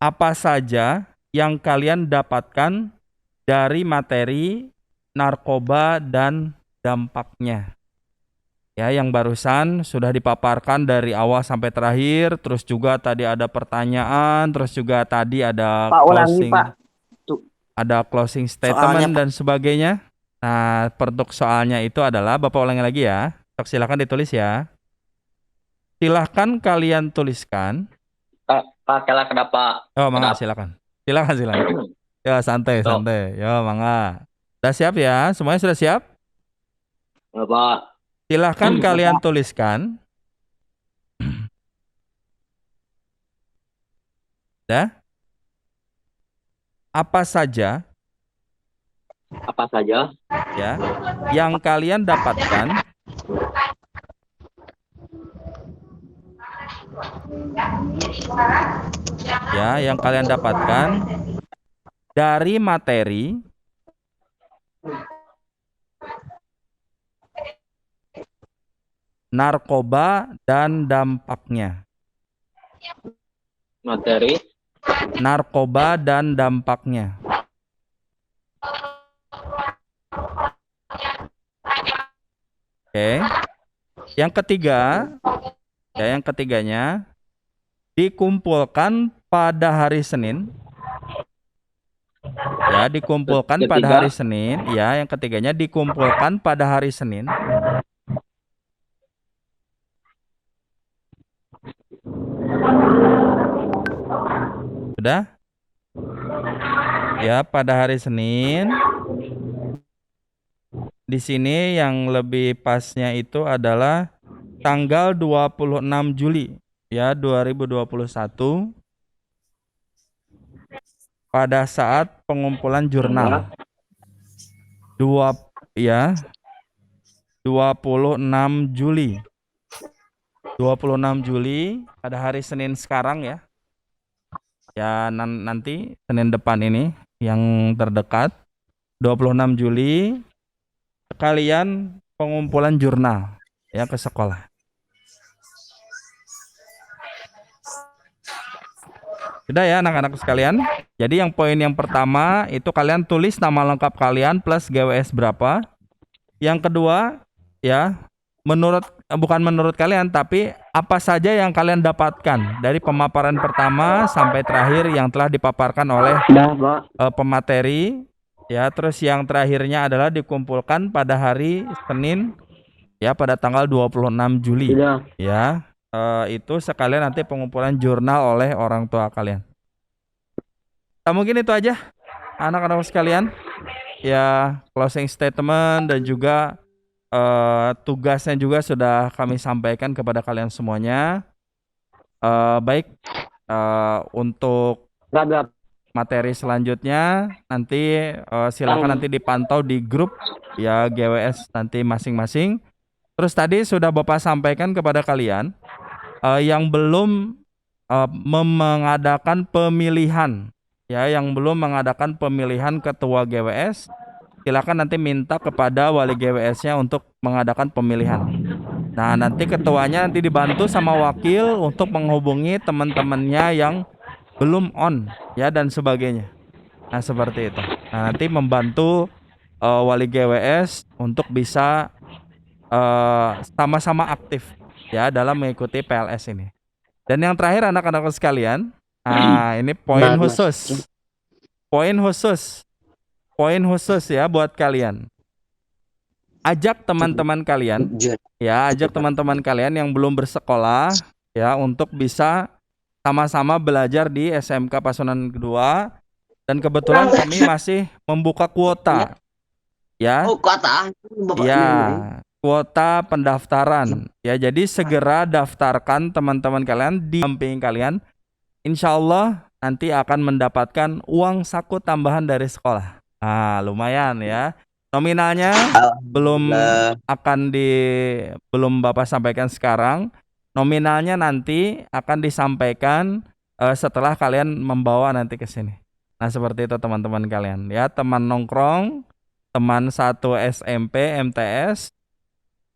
apa saja yang kalian dapatkan dari materi narkoba dan dampaknya. Ya, yang barusan sudah dipaparkan dari awal sampai terakhir, terus juga tadi ada pertanyaan, terus juga tadi ada closing statement dan sebagainya. Nah, untuk soalnya itu adalah Bapak ulangi lagi ya. Silakan ditulis ya. Silahkan kalian tuliskan. Pak, kela kenapa? Oh, mangga silakan. Silakan. Ya, santai. Ya, mangga. Sudah siap ya? Semuanya sudah siap? Pak. Silahkan kalian tuliskan. Ya. Apa saja ya yang kalian dapatkan dari materi narkoba dan dampaknya. Materi Narkoba dan dampaknya. Oke. Yang ketiganya dikumpulkan pada hari Senin. Ya, dikumpulkan pada hari Senin. Ya, yang ketiganya dikumpulkan pada hari Senin. Sudah? Ya, pada hari Senin. Di sini yang lebih pasnya itu adalah tanggal 26 Juli ya 2021 pada saat pengumpulan jurnal. 26 Juli. 26 Juli pada hari Senin sekarang ya. Ya nanti Senin depan ini yang terdekat 26 Juli sekalian pengumpulan jurnal ya ke sekolah. Sudah ya anak-anak sekalian. Jadi yang poin yang pertama itu kalian tulis nama lengkap kalian plus GWS berapa. Yang kedua ya bukan menurut kalian tapi apa saja yang kalian dapatkan dari pemaparan pertama sampai terakhir yang telah dipaparkan oleh pemateri ya. Terus yang terakhirnya adalah dikumpulkan pada hari Senin ya pada tanggal 26 Juli ya. Itu sekalian nanti pengumpulan jurnal oleh orang tua kalian. Nah, mungkin itu aja anak-anak sekalian ya, closing statement dan juga tugasnya juga sudah kami sampaikan kepada kalian semuanya. Baik, untuk materi selanjutnya nanti silakan nanti dipantau di grup ya GWS nanti masing-masing. Terus tadi sudah Bapak sampaikan kepada kalian yang belum mengadakan pemilihan, ya, yang belum mengadakan pemilihan ketua GWS, silakan nanti minta kepada wali GWS-nya untuk mengadakan pemilihan. Nah, nanti ketuanya nanti dibantu sama wakil untuk menghubungi teman-temannya yang belum on, ya, dan sebagainya. Nah, seperti itu. Nah, nanti membantu wali GWS untuk bisa sama-sama aktif, ya, dalam mengikuti PLS ini. Dan yang terakhir anak-anak sekalian, ini poin khusus. Poin khusus ya buat kalian. Ajak teman-teman kalian, ya, ajak teman-teman kalian yang belum bersekolah, ya, untuk bisa sama-sama belajar di SMK Pasundan kedua. Dan kebetulan kami masih membuka kuota, ya. Oh, kuota. Ya, kuota pendaftaran. Ya, jadi segera daftarkan teman-teman kalian di samping kalian. Insya Allah nanti akan mendapatkan uang saku tambahan dari sekolah. Nah, lumayan ya. Nominalnya belum Bapak sampaikan sekarang. Nominalnya nanti akan disampaikan setelah kalian membawa nanti ke sini. Nah, seperti itu teman-teman kalian ya, teman nongkrong, teman satu SMP, MTS,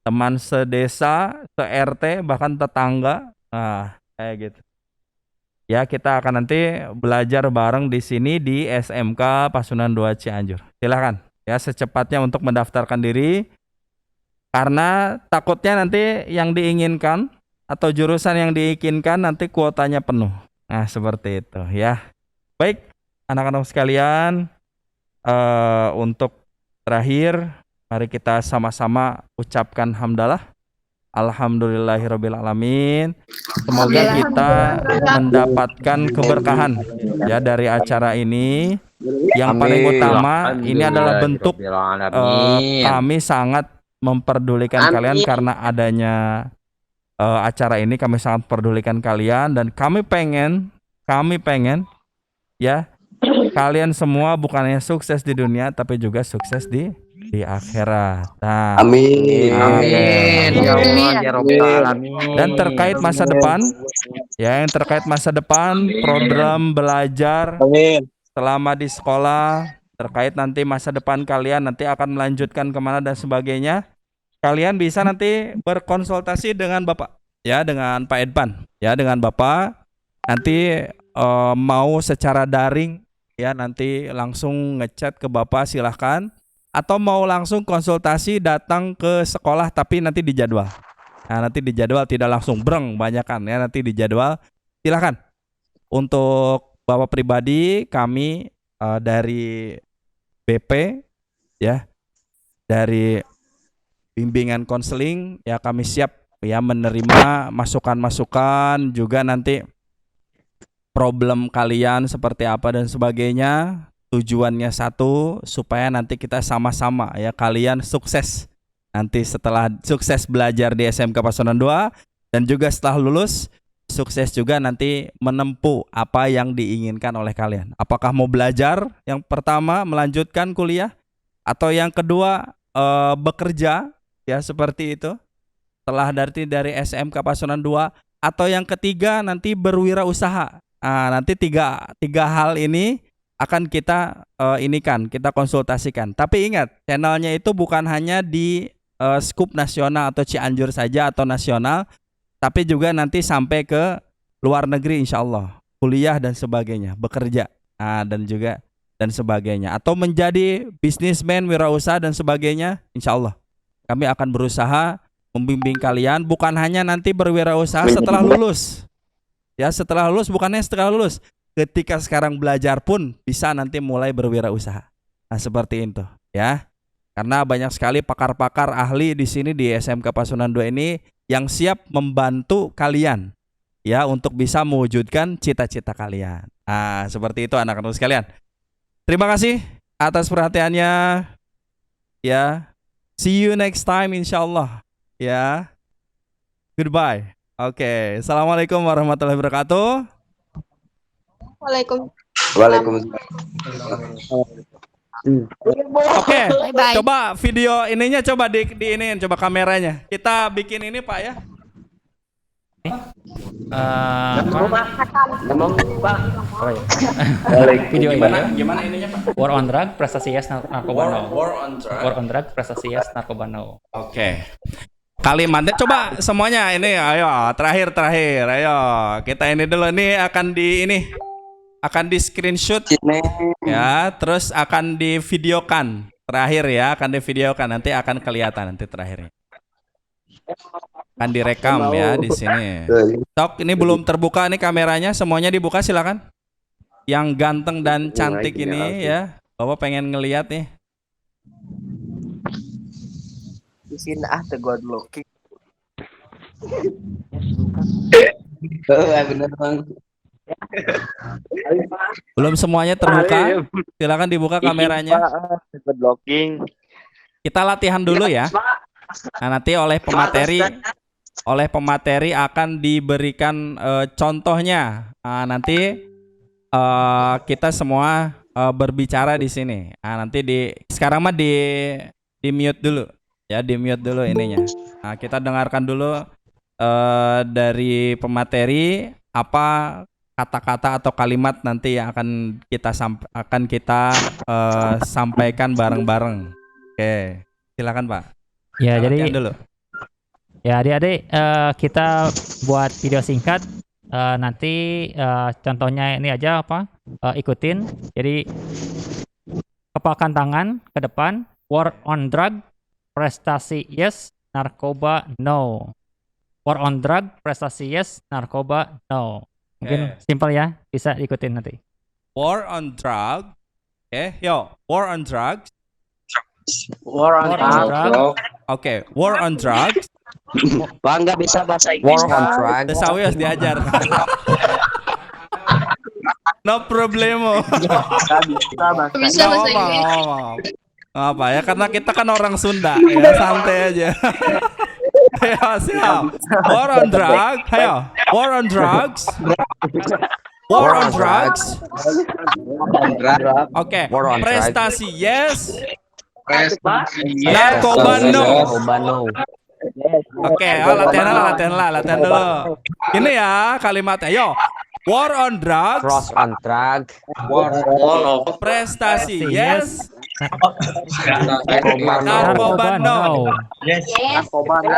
teman sedesa, se-RT, bahkan tetangga. Nah, kayak gitu. Ya, kita akan nanti belajar bareng di sini di SMK Pasundan 2 Cianjur. Silakan ya secepatnya untuk mendaftarkan diri, karena takutnya nanti yang diinginkan atau jurusan yang diinginkan nanti kuotanya penuh. Nah, seperti itu ya. Baik, anak-anak sekalian, untuk terakhir mari kita sama-sama ucapkan hamdalah. Alhamdulillahirrabbilalamin. Semoga kita mendapatkan keberkahan ya dari acara ini. Yang paling utama ini adalah bentuk kami sangat memperdulikan kalian karena adanya acara ini. Kami sangat memperdulikan kalian dan kami pengen ya kalian semua bukannya sukses di dunia tapi juga sukses di akhirat. Nah, Amin. Ya Allah, ya Rabbal alamin. dan terkait masa depan, ya, yang terkait masa depan, program belajar selama di sekolah, terkait nanti masa depan kalian nanti akan melanjutkan kemana dan sebagainya, kalian bisa nanti berkonsultasi dengan Bapak, ya, dengan Pak Edpan, ya, dengan Bapak. Nanti mau secara daring, ya, nanti langsung ngechat ke Bapak silahkan, atau mau langsung konsultasi datang ke sekolah tapi nanti dijadwal. Nah, nanti dijadwal, tidak langsung breng banyakan ya, nanti dijadwal. Silahkan. Untuk Bapak pribadi kami dari BP ya, dari bimbingan konseling ya, kami siap ya menerima masukan-masukan, juga nanti problem kalian seperti apa dan sebagainya. Tujuannya satu, supaya nanti kita sama-sama ya, kalian sukses nanti setelah sukses belajar di SMK Pasundan 2, dan juga setelah lulus sukses juga nanti menempuh apa yang diinginkan oleh kalian. Apakah mau belajar yang pertama melanjutkan kuliah, atau yang kedua bekerja ya, seperti itu setelah dari SMK Pasundan 2, atau yang ketiga nanti berwirausaha. Nah, nanti tiga hal ini akan kita kita konsultasikan. Tapi ingat, channelnya itu bukan hanya di skup nasional atau Cianjur saja atau nasional, tapi juga nanti sampai ke luar negeri insya Allah, kuliah dan sebagainya, bekerja, dan sebagainya, atau menjadi bisnismen, wirausaha dan sebagainya. Insya Allah kami akan berusaha membimbing kalian, bukan hanya nanti berwirausaha setelah lulus. Ya, setelah lulus, bukannya setelah lulus, ketika sekarang belajar pun bisa nanti mulai berwirausaha. Nah, seperti itu ya. Karena banyak sekali pakar-pakar ahli di sini di SMK Pasundan 2 ini yang siap membantu kalian ya untuk bisa mewujudkan cita-cita kalian. Nah, seperti itu anak-anak sekalian. Terima kasih atas perhatiannya. Ya. See you next time insyaallah. Ya. Goodbye. Oke, Assalamualaikum warahmatullahi wabarakatuh. Waalaikumsalam. Oke, coba video ininya coba di iniin, coba kameranya. Kita bikin ini Pak ya. Oh, ya. Video ini Gimana ininya, Pak? War on Drug, prestasi yes narkoba no. War on drug. War on Drug, prestasi yes narkoba no. Oke. Kalimatnya coba semuanya ini, ayo terakhir, ayo kita ini dulu nih akan di screenshot ya, terus akan di videokan terakhir ya, akan di videokan nanti akan kelihatan nanti terakhirnya. Akan direkam ya di sini. Tok, ini belum terbuka nih kameranya, semuanya dibuka silakan. Yang ganteng dan cantik ini ya, Bapak pengen ngelihat nih. Di sini the god looking. Bener Bang. Belum semuanya terbuka, silakan dibuka kameranya. God looking. Kita latihan dulu ya. Nah, nanti oleh pemateri akan diberikan contohnya. Nah, nanti kita semua berbicara di sini. Nah, nanti sekarang mah di mute dulu ya, di mute dulu ininya. Nah, kita dengarkan dulu dari pemateri apa kata-kata atau kalimat nanti yang akan kita sampaikan bareng-bareng. Oke, silakan Pak. Ya, Kita jadi latihan dulu. ya adik-adik, kita buat video singkat. Nanti contohnya ini aja apa? Ikutin. Jadi kepalkan tangan ke depan. War on drug, prestasi yes, narkoba no. War on drug, prestasi yes, narkoba no. Mungkin simpel ya, bisa ikutin nanti. War on drug. Yo, war on drugs. War on drug. Oke, war on drugs. Bang, nggak bisa bahasa Inggris. War on drug. Desawi harus diajar. No problemo. Bisa bahasa Inggris. Apa ya, karena kita kan orang Sunda ya, santai aja. Ayo, siap. War on drugs. Ayo, war on drugs. War on drugs. Oke, War on drugs. prestasi yes. Narkoba no. Oke, latihan dulu. Ini ya kalimatnya. Yo, war on drugs. Cross on drug. Prestasi yes. Narkoba no.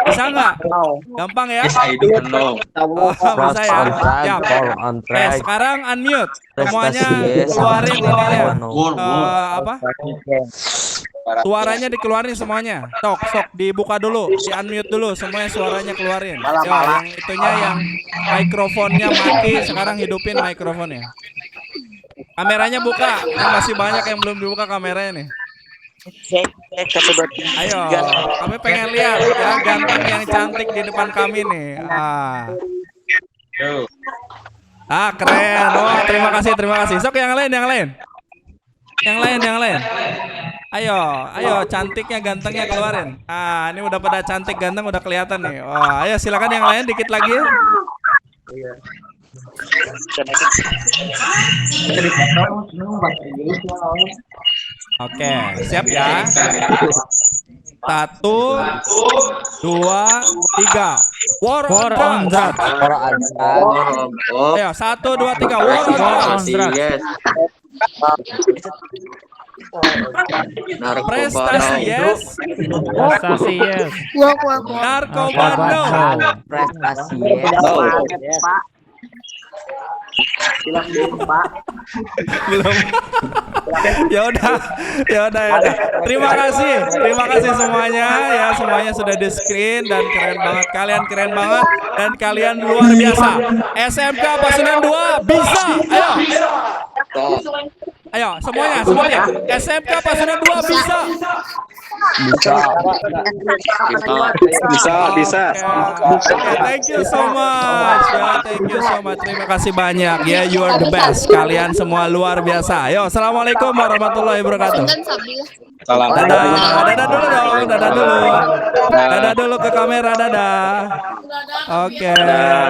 Bisa nggak? Gampang ya? Oh, Cross bisa ya? on drug. Siap. War on drug. Sekarang unmute. Semuanya Prestasi yes. keluarin ininya. Narkoba no. Apa? Suaranya dikeluarin semuanya. Sok dibuka dulu, di unmute dulu, semuanya suaranya keluarin. Yo, yang itunya yang mikrofonnya mati, sekarang hidupin mikrofonnya. Kameranya buka, kan masih banyak yang belum dibuka kameranya nih. Ayo, kami pengen lihat ya ganteng yang cantik di depan kami nih. Keren. Oh, terima kasih. Sok yang lain. Yang lain. Ayo, cantiknya, gantengnya keluarin. Ini udah pada cantik, ganteng udah kelihatan nih. Wah, ayo silakan yang lain dikit lagi ya. Oke, siap ya. 1, 2, 3. War on drugs. Ayo, 1, 2, 3. War on drugs. Prestasi yes. Narkoba no. Prestasi yes. Belum. Ya udah. Terima kasih semuanya ya, semuanya sudah di screen dan keren banget, kalian keren banget dan kalian luar biasa. SMK Pasundan 2 bisa. Ayo semuanya. SMK Pasundan 2 bisa. Bisa. Thank you so much. Terima kasih banyak ya, you are the best. Kalian semua luar biasa. Ayo, assalamualaikum warahmatullahi wabarakatuh. Salam. Dadah dulu dong. Dadah dulu ke kamera, dadah. Oke. Dadah.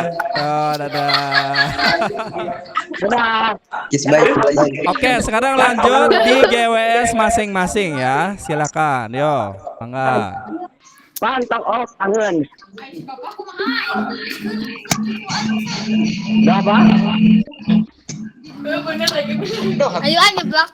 Oke, sekarang lanjut di GWS masing-masing ya. Silakan. Yo, mangga. Pantang oh kangen. Dah, Pak. Ayo aja, Blak.